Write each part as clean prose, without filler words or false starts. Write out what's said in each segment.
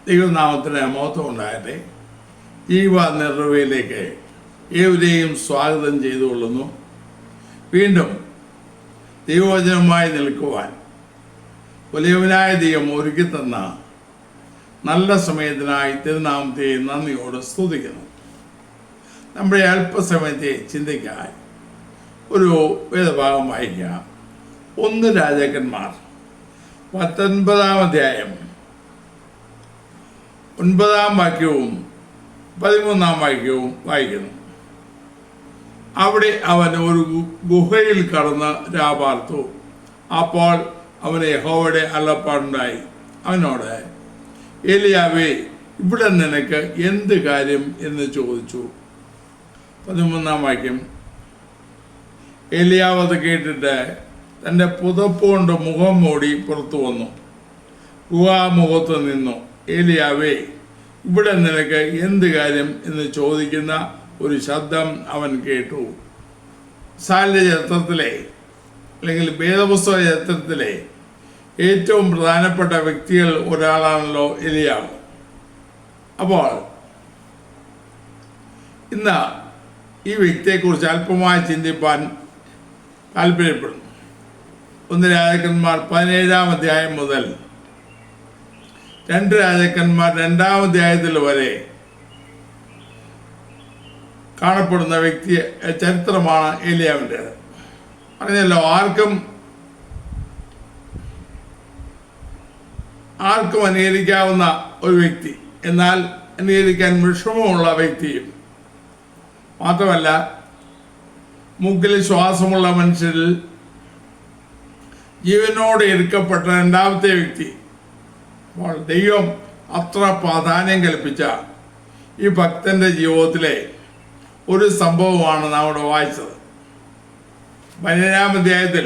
ദൈവനാമത്തിന് മഹത്വം ഉണ്ടാകട്ടെ. ജീവ നിർവ്വയിലേക്ക് ഏവരെയും സ്വാഗതം ചെയ്തുകൊള്ളുന്നു. വീണ്ടും ദൈവവചനമായി നിൽക്കുവാൻ വലിയവനായ ദൈവം ഒരുക്കി തന്ന നല്ല സമയത്തിനായി തിരുനാമത്തെ നന്ദിയോട് സ്തുതിക്കുന്നു. നമ്മുടെ അല്പസമയത്തെ ചിന്തിക്കാൻ ഒരു വേദഭാഗം വായിക്കാം. 1 രാജാക്കന്മാർ 19 അധ്യായം 9 വാക്യവും 13 വാക്യവും വായിക്കുന്നു. അവിടെ അവൻ ഒരു ഗുഹയിൽ കടന്ന് രാപാർത്തു. അപ്പോൾ അവന് യഹോവയുടെ അരുളപ്പാടുണ്ടായി. അവനോട്, ഏലിയാവേ, ഇവിടെ നിനക്ക് എന്ത് കാര്യം എന്ന് ചോദിച്ചു. 13 വാക്യം. ഏലിയാവ് അത് കേട്ടിട്ട് തൻ്റെ പുതപ്പ് കൊണ്ട് മുഖം മൂടി പുറത്തു വന്നു. ഗുഹാമുഖത്ത് നിന്നു. ഏലിയാവേ, ഇവിടെ നിനക്ക് എന്ത് കാര്യം എന്ന് ചോദിക്കുന്ന ഒരു ശബ്ദം അവൻ കേട്ടു. സാലിന്റെ ചരിത്രത്തിലെ അല്ലെങ്കിൽ വേദപുസ്തക ചരിത്രത്തിലെ ഏറ്റവും പ്രധാനപ്പെട്ട വ്യക്തികൾ ഒരാളാണല്ലോ ഏലിയാവ്. അപ്പോൾ ഇന്ന് ഈ വ്യക്തിയെക്കുറിച്ച് അല്പമായി ചിന്തിപ്പാൻ താല്പര്യപ്പെടുന്നു. 1 രാജാക്കന്മാർ 17 അധ്യായം മുതൽ 2 രാജാക്കന്മാർ 2 അധ്യായത്തിൽ വരെ കാണപ്പെടുന്ന വ്യക്തി ചരിത്രമാണ് ഏലിയാവിൻ്റേത്. പറഞ്ഞല്ലോ, ആർക്കും അനുകരിക്കാവുന്ന ഒരു വ്യക്തി, എന്നാൽ അനുകരിക്കാൻ വിഷമമുള്ള വ്യക്തിയും മാത്രമല്ല, മൂക്കിൽ ശ്വാസമുള്ള മനുഷ്യരിൽ ജീവനോട് എടുക്കപ്പെട്ട 2ാമത്തെ വ്യക്തി. അപ്പോൾ ദൈവം അത്ര പ്രാധാന്യം കൽപ്പിച്ച ഈ ഭക്തന്റെ ജീവിതത്തിലെ ഒരു സംഭവമാണ് നാം ഇവിടെ വായിച്ചത്. 17 അധ്യായത്തിൽ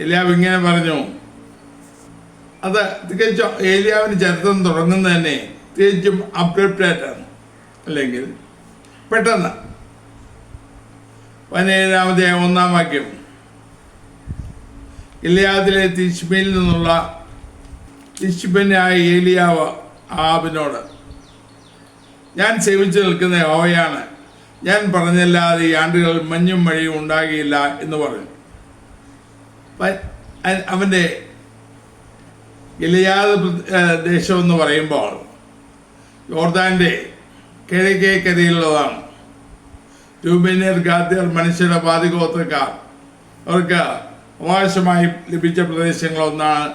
ഏലിയാവ് ഇങ്ങനെ പറഞ്ഞു. അത് തികച്ചും ഏലിയാവിന് ചരിത്രം തുടങ്ങുന്നത് തന്നെ തികച്ചും അപ്രപ്റ്റേറ്റാണ്, അല്ലെങ്കിൽ പെട്ടെന്ന്. 17 അധ്യായം 1 വാക്യം. ഗിലെയാദിലെ തിശ്ബിയിൽ നിന്നുള്ള തിശ്ബിനായ ഏലിയാവ് ആഹാബിനോട്, ഞാൻ സേവിച്ചു നിൽക്കുന്ന യഹോവയാണ്, ഞാൻ പറഞ്ഞല്ലാതെ ഈ ആണ്ടുകൾ മഞ്ഞും മഴയും ഉണ്ടാകിയില്ല എന്ന് പറഞ്ഞു. അവൻ്റെ ഗിലെയാദ് ദേശം എന്ന് പറയുമ്പോൾ യോർദാൻ്റെ കിഴക്കേ കരയിലുള്ളതാണ്. രൂബേന്യർ, ഗാദ്യർ, മനുഷ്യരുടെ പാതിഗോത്രക്കാർ, അവർക്ക് അവകാശമായി ലഭിച്ച പ്രദേശങ്ങളൊന്നാണ്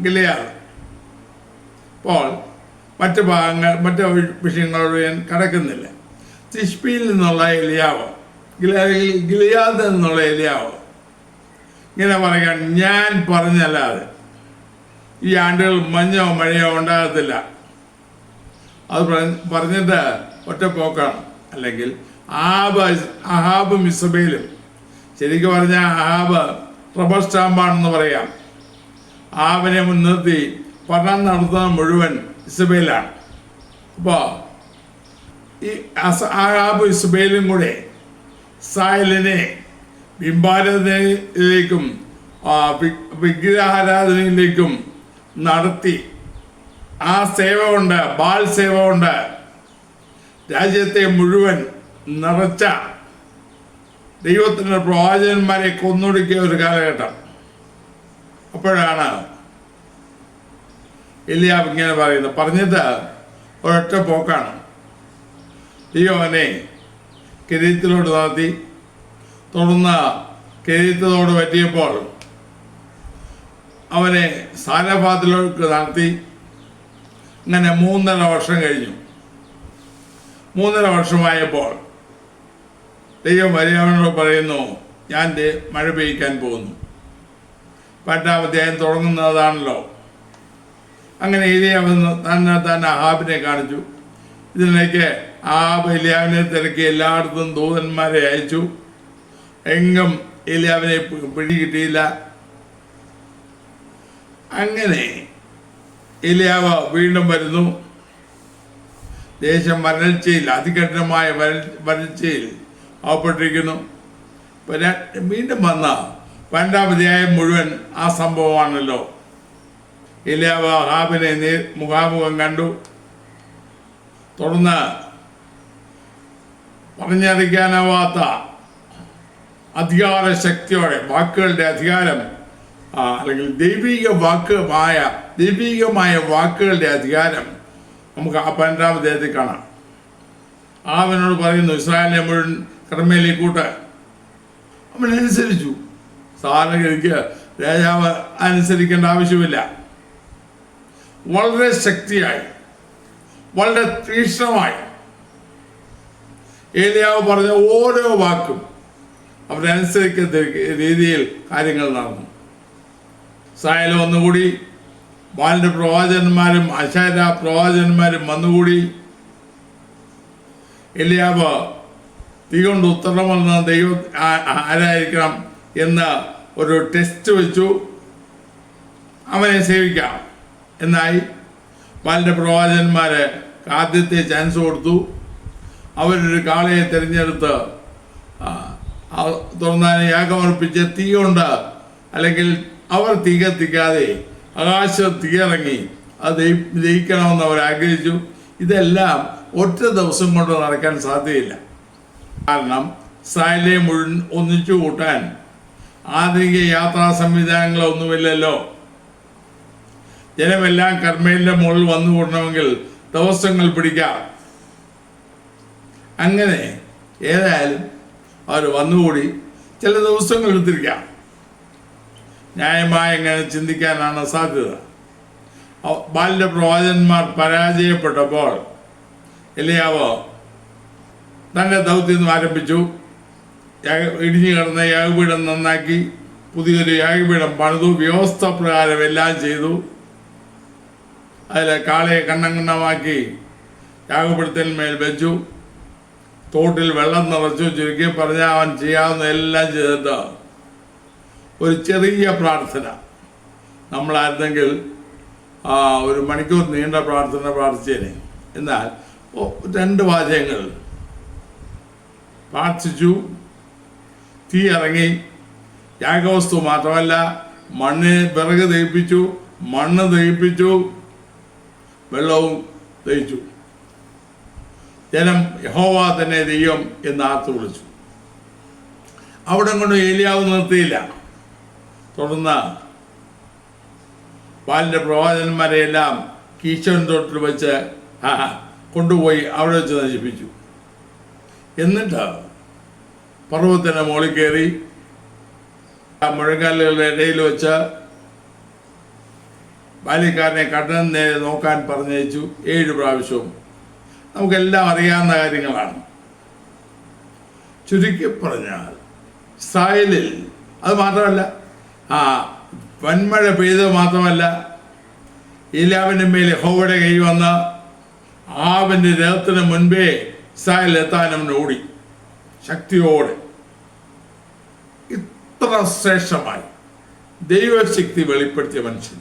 ഗിലെയാദ്. അപ്പോൾ മറ്റ് വിഷയങ്ങളോട് ഞാൻ കടക്കുന്നില്ല. തിശ്ബിയിൽ നിന്നുള്ള ഏലിയാവ്, ഗിലെയാദിൽ നിന്നുള്ള ഏലിയാവ് ഇങ്ങനെ പറയാൻ, ഞാൻ പറഞ്ഞല്ലാതെ ഈ ആണ്ടുകൾ മഞ്ഞോ മഴയോ ഉണ്ടാകത്തില്ല. അത് പറഞ്ഞിട്ട് ഒറ്റ പോക്കാണ്. അല്ലെങ്കിൽ അഹാബും ഇസബേലും, ശരിക്കും പറഞ്ഞാൽ അഹാബ് റബ്ബർ സ്റ്റാമ്പാണെന്ന് പറയാം. ആഹാബിനെ മുൻനിർത്തി പഠനം നടത്തുന്ന മുഴുവൻ ഇസബേലാണ്. അപ്പോൾ ഈ അഹാബും ഇസബേലും കൂടെ ഇസ്രായേലിനെ ബിംബാരാധനയിലേക്കും വിഗ്രഹാരാധനയിലേക്കും നടത്തി ആ സേവ കൊണ്ട്, ബാൽ സേവ കൊണ്ട് രാജ്യത്തെ മുഴുവൻ നിറച്ച ദൈവത്തിൻ്റെ പ്രവാചകന്മാരെ കൊന്നൊടുക്കിയ ഒരു കാലഘട്ടം. അപ്പോഴാണ് ഏലിയാവ് ഇങ്ങനെ പറയുന്നത്. പറഞ്ഞത് ഒരൊറ്റ പോക്കാണ്. ദൈവം അവനെ കിരീടത്തിലോട്ട് നടത്തി. തുടർന്ന് കിരീടത്തോട് പറ്റിയപ്പോൾ അവനെ സാരഫാത്തിലേക്ക് നടത്തി. അങ്ങനെ 3.5 വർഷം കഴിഞ്ഞു. 3.5 വർഷമായപ്പോൾ ദൈവം ഏലിയാവിനോട് പറയുന്നു, ഞാൻ മഴ പെയ്യിക്കാൻ പോകുന്നു. 8 അധ്യായം തുടങ്ങുന്നതാണല്ലോ. അങ്ങനെ ഏലിയാവ് തന്നെ അഹാബിനെ കാണിച്ചു. ഇതിലേക്ക് അഹാബ് ഏലിയാവിനെ തിരക്കി എല്ലായിടത്തും ദൂതന്മാരെ അയച്ചു. എങ്ങും ഏലിയാവിനെ പിടികിട്ടിയില്ല. അങ്ങനെ ഏലിയാവ് വീണ്ടും വരുന്നു. ദേശം വരൾച്ചയിൽ, അതികഠിനമായ വരൾച്ചയിൽ അകപ്പെട്ടിരിക്കുന്നു. വീണ്ടും വന്ന 2 അധ്യായം മുഴുവൻ ആ സംഭവമാണല്ലോ. ഏലിയാവ് ആഹാബിനെ മുഖാമുഖം കണ്ടു. തുടർന്ന് പറഞ്ഞറിയിക്കാനാവാത്ത അധികാര ശക്തിയോടെ, വാക്കുകളുടെ അധികാരം, അല്ലെങ്കിൽ ദൈവികമായ വാക്കുകളുടെ അധികാരം നമുക്ക് ആ 12-ാം അധ്യായത്തിൽ കാണാം. അവനോട് പറയുന്നു, ഇസ്രായേലിനെ മുഴുവൻ കർമ്മയിലേക്ക് കൂട്ട്. അവൻ അനുസരിച്ചു. സാധാരണഗതിക്ക് രാജാവ് അനുസരിക്കേണ്ട ആവശ്യമില്ല. വളരെ ശക്തിയായി, വളരെ തീക്ഷ്ണമായി ഏലിയാവ് പറഞ്ഞ ഓരോ വാക്കും അവരനുസരിക്കുന്ന രീതിയിൽ കാര്യങ്ങൾ നടന്നു. ഇസ്രായേൽ വന്നുകൂടി. ബാലിന്റെ പ്രവാചകന്മാരും അശേര പ്രവാചകന്മാരും വന്നുകൂടി. ഏലിയാവ് തീ കൊണ്ട് ഉത്തരം വന്ന ദൈവം ആരായിരിക്കണം എന്ന് ഒരു ടെസ്റ്റ് വെച്ചു. അവനെ സേവിക്കാം എന്നായി. ബാലിന്റെ പ്രവാചകന്മാര് ആദ്യത്തെ ചാൻസ് കൊടുത്തു. അവരൊരു കാളയെ തിരഞ്ഞെടുത്ത് തുറന്നാനെ യാഗമർപ്പിച്ച് തീ കൊണ്ട്, അല്ലെങ്കിൽ അവർ തീ കത്തിക്കാതെ ആകാശം തീയിറങ്ങി അത് ജയിക്കണമെന്ന് അവർ ആഗ്രഹിച്ചു. ഇതെല്ലാം ഒറ്റ ദിവസം കൊണ്ട് നടക്കാൻ സാധ്യതയില്ല. കാരണം ഇസ്രായേലിനെ മുഴുവൻ ഒന്നിച്ചു കൂട്ടാൻ ആധുനിക യാത്രാ സംവിധാനങ്ങളൊന്നുമില്ലല്ലോ. ജനമെല്ലാം കർമ്മേലിന്റെ മുകളിൽ വന്നു കൂടണമെങ്കിൽ ദിവസങ്ങൾ പിടിക്കാം. അങ്ങനെ ഏതായാലും അവർ വന്നുകൂടി. ചില ദിവസങ്ങൾ എടുത്തിരിക്കാം. ന്യായമായി എങ്ങനെ ചിന്തിക്കാനാണ് സാധ്യത. ബാലിന്റെ പ്രവാചകന്മാർ പരാജയപ്പെട്ടപ്പോൾ ഏലിയാവ് തൻ്റെ ദൗത്യം ആരംഭിച്ചു. ഇടിഞ്ഞു കിടന്ന യാഗപീഠം നന്നാക്കി പുതിയൊരു യാഗപീഠം പണിതു. വ്യവസ്ഥ പ്രകാരം എല്ലാം ചെയ്തു. അതിൽ കാളയെ കണ്ണമാക്കി യാഗപീഠത്തിന്മേൽ വെച്ചു. തോട്ടിൽ വെള്ളം നിറച്ചു. ചുരുക്കി പറഞ്ഞാൽ അവൻ ചെയ്യാവുന്ന എല്ലാം ചെയ്തിട്ട് ഒരു ചെറിയ പ്രാർത്ഥന, നമ്മളായിരുന്നെങ്കിൽ 1 മണിക്കൂർ നീണ്ട പ്രാർത്ഥന പ്രാർത്ഥിച്ചേനെ. എന്നാൽ 2 വാചകങ്ങൾ പ്രാർത്ഥിച്ചു. തീ ഇറങ്ങി. യാഗവസ്തു മാത്രമല്ല, വിറക് ദഹിപ്പിച്ചു, മണ്ണ് ദഹിപ്പിച്ചു, വെള്ളവും ദഹിച്ചു. ജനം യഹോവ തന്നെ ദൈവം എന്ന് ആർത്തു വിളിച്ചു. അവിടെ കൊണ്ട് ഏലിയാവ് നിർത്തിയില്ല. തുടർന്ന് ബാലിന്റെ പ്രവാചകന്മാരെയെല്ലാം കീശോൻ തൊട്ടിൽ വെച്ച് കൊണ്ടുപോയി അവിടെ വെച്ച് നശിപ്പിച്ചു. എന്നിട്ട് പർവ്വതത്തിന്റെ മുകളിൽ കയറി മുഴങ്കാലുകളുടെ ഇടയിൽ വെച്ച് ബാല്യക്കാരനെ കടലിന് നേരെ നോക്കാൻ പറഞ്ഞയച്ചു 7 പ്രാവശ്യവും. നമുക്കെല്ലാം അറിയാവുന്ന കാര്യങ്ങളാണ്. ചുരുക്കി പറഞ്ഞാൽ ഇസ്രായേലിൽ അത് മാത്രമല്ല, വൻമഴ പെയ്തത് മാത്രമല്ല, ഏലിയാവിൻ്റെ മേൽ യഹോവയുടെ കൈ വന്ന് ആഹാബിന്റെ രഥത്തിന് മുൻപേ ഇസ്രായേൽ എത്താനും ഓടി ശക്തിയോടെ. ഇത്ര ശ്രേഷ്ഠമായി ദൈവശക്തി വെളിപ്പെടുത്തിയ മനുഷ്യൻ,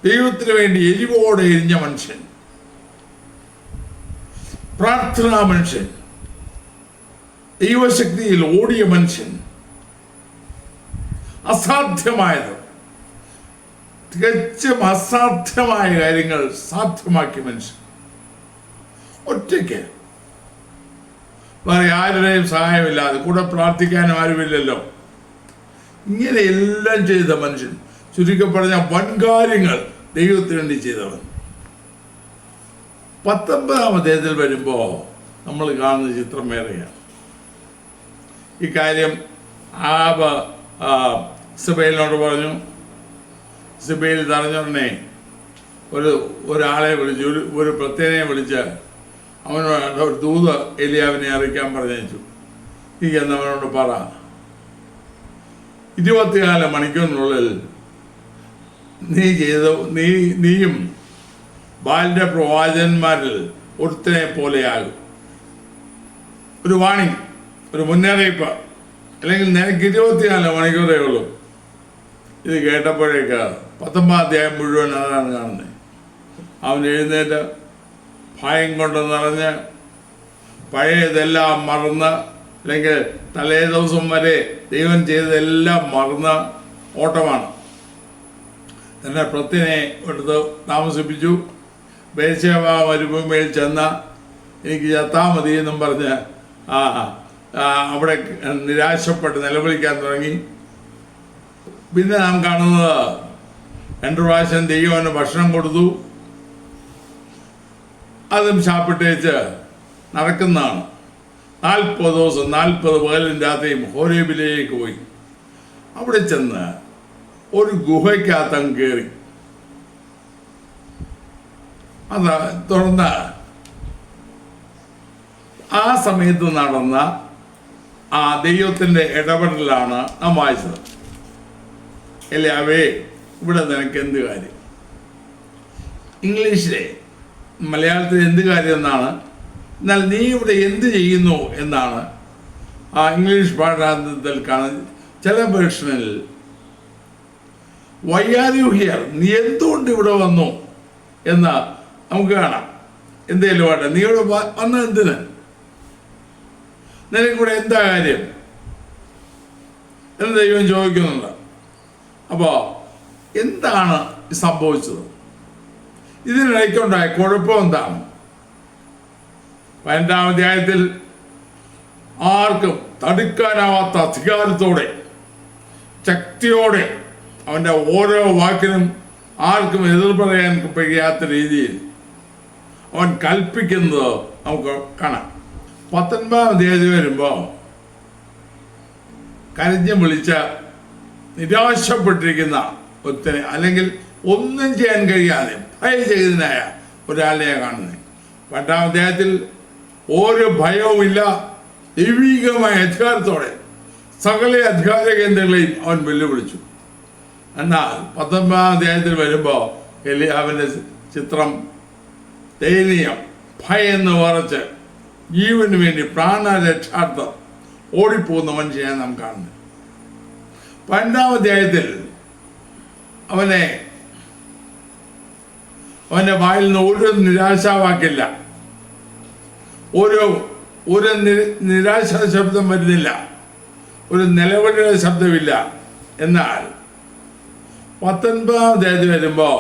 ദൈവത്തിന് വേണ്ടി എരിവോടെ എരിഞ്ഞ മനുഷ്യൻ, പ്രാർത്ഥനാ മനുഷ്യൻ, ദൈവശക്തിയിൽ ഓടിയ മനുഷ്യൻ, അസാധ്യമായത് തികച്ചും അസാധ്യമായ കാര്യങ്ങൾ സാധ്യമാക്കിയ മനുഷ്യൻ, ഒറ്റയ്ക്ക്, വേറെ ആരുടെയും സഹായമില്ലാതെ, കൂടെ പ്രാർത്ഥിക്കാനും ആരുമില്ലല്ലോ, ഇങ്ങനെ എല്ലാം ചെയ്ത മനുഷ്യൻ. ചുരുക്കി പറഞ്ഞ വൻകാര്യങ്ങൾ ദൈവത്തിന് വേണ്ടി ചെയ്തവൻ. 19-ാം അധ്യായത്തിൽ വരുമ്പോൾ നമ്മൾ കാണുന്ന ചിത്രം വേറെയാണ്. ഇക്കാര്യം ആഹാബ് ഇസബേലിനോട് പറഞ്ഞു. ഇസബേൽ തടഞ്ഞുടനെ ഒരാളെ വിളിച്ച്, ഒരു പ്രത്യേകനെ വിളിച്ച് അവനോട് ഒരു ദൂത് ഏലിയാവിനെ അറിയിക്കാൻ പറഞ്ഞയച്ചു. നീ എന്നവനോട് പറ, 24 മണിക്കൂറിനുള്ളിൽ നീയും ബാലിന്റെ പ്രവാചകന്മാരിൽ ഒരുത്തനെ പോലെയാകും. ഒരു വാണിംഗ്, ഒരു മുന്നറിയിപ്പ്. അല്ലെങ്കിൽ നിനക്ക് 24 മണിക്കൂറേ ഉള്ളൂ. ഇത് കേട്ടപ്പോഴേക്ക് 19-ാം അധ്യായം മുഴുവൻ അതാണ് കാണുന്നത്. അവൻ എഴുന്നേറ്റ് ഭയം കൊണ്ട് നിറഞ്ഞ് പഴയതെല്ലാം മറന്ന്, അല്ലെങ്കിൽ തലേ ദിവസം വരെ ദൈവം ചെയ്തതെല്ലാം മറന്ന് ഓട്ടമാണ്. തൻ്റെ ഭൃത്യനെ എടുത്ത് താമസിപ്പിച്ചു. ബേർശേബ മരുഭൂമിയിൽ ചെന്ന എനിക്ക് ചത്താ മതി എന്നും പറഞ്ഞ് അവിടെ നിരാശപ്പെട്ട് നിലവിളിക്കാൻ തുടങ്ങി. പിന്നെ നാം കാണുന്നത് 2 പ്രാവശ്യം ദൈവം അവന് ഭക്ഷണം കൊടുത്തു. അതും ശാപ്പിട്ടേച്ച് നടക്കുന്നതാണ്. 40 ദിവസം 40 പകലും രാത്രിയും ഹോരേബിലേക്ക് പോയി. അവിടെ ചെന്ന് ഒരു ഗുഹയ്ക്കകത്തം കയറി. അത് തുറന്ന് ആ സമയത്ത് നടന്ന ആ ദൈവത്തിൻ്റെ ഇടപെടലാണ് നാം വായിച്ചത്. അല്ലേ, അവേ ഇവിടെ നിനക്ക് എന്ത് കാര്യം? ഇംഗ്ലീഷിലെ മലയാളത്തിൽ എന്ത് കാര്യം എന്നാണ്, എന്നാൽ നീ ഇവിടെ എന്ത് ചെയ്യുന്നു എന്നാണ് ആ ഇംഗ്ലീഷ് പാഠാന്തത്തിൽ കാണുന്നത്. ചില വേർഷനിൽ വൈ ആർ യു ഹിയർ, നീ എന്തുകൊണ്ട് ഇവിടെ വന്നു എന്ന് നമുക്ക് കാണാം. എന്തേലും ആട്ടെ, നീ ഇവിടെ വന്ന എന്തിന്? നിനക്കിവിടെ എന്താ കാര്യം എന്ന് ദൈവം ചോദിക്കുന്നുണ്ട്. അപ്പോൾ എന്താണ് സംഭവിച്ചത്? ഇതിനിടയ്ക്കുണ്ടായ കുഴപ്പം എന്താണ്? 15-ാം അധ്യായത്തിൽ ആർക്കും തടുക്കാനാവാത്ത അധികാരത്തോടെ ശക്തിയോടെ അവൻ്റെ ഓരോ വാക്കിനും ആർക്കും എതിർ പറയാൻ കഴിയാത്ത രീതിയിൽ അവൻ കൽപ്പിക്കുന്നത് നമുക്ക് കാണാം. 19-ാം അധ്യായത്തിൽ വരുമ്പോൾ കരഞ്ഞ് വിളിച്ച നിരാശപ്പെട്ടിരിക്കുന്ന ഒരുത്തനെ, അല്ലെങ്കിൽ ഒന്നും ചെയ്യാൻ കഴിയാതെ ഭയം ചെയ്തതിനായ ഒരാളെയാണ് കാണുന്നത്. 8-ാം അധ്യായത്തിൽ ഒരു ഭയവുമില്ല, ദൈവികമായ അധികാരത്തോടെ സകല അധികാര കേന്ദ്രങ്ങളെയും അവൻ വെല്ലുവിളിച്ചു. എന്നാൽ 19-ാം അധ്യായത്തിൽ വരുമ്പോൾ എലിയാവിൻ്റെ ചിത്രം ദയനീയം. ഭയന്ന് വിറച്ച് ജീവന് വേണ്ടി പ്രാണരക്ഷാർത്ഥം ഓടിപ്പോകുന്ന മനുഷ്യനെ നാം കാണുന്നത്. 12-ാം അധ്യായത്തിൽ അവൻ്റെ വായിൽ നിന്ന് ഒരു നിരാശാവാക്കില്ല, ഒരു നിരാശാ ശബ്ദം വരുന്നില്ല, ഒരു നിലവിളിയുടെ ശബ്ദമില്ല. എന്നാൽ 19-ാം അധ്യായത്തിൽ വരുമ്പോൾ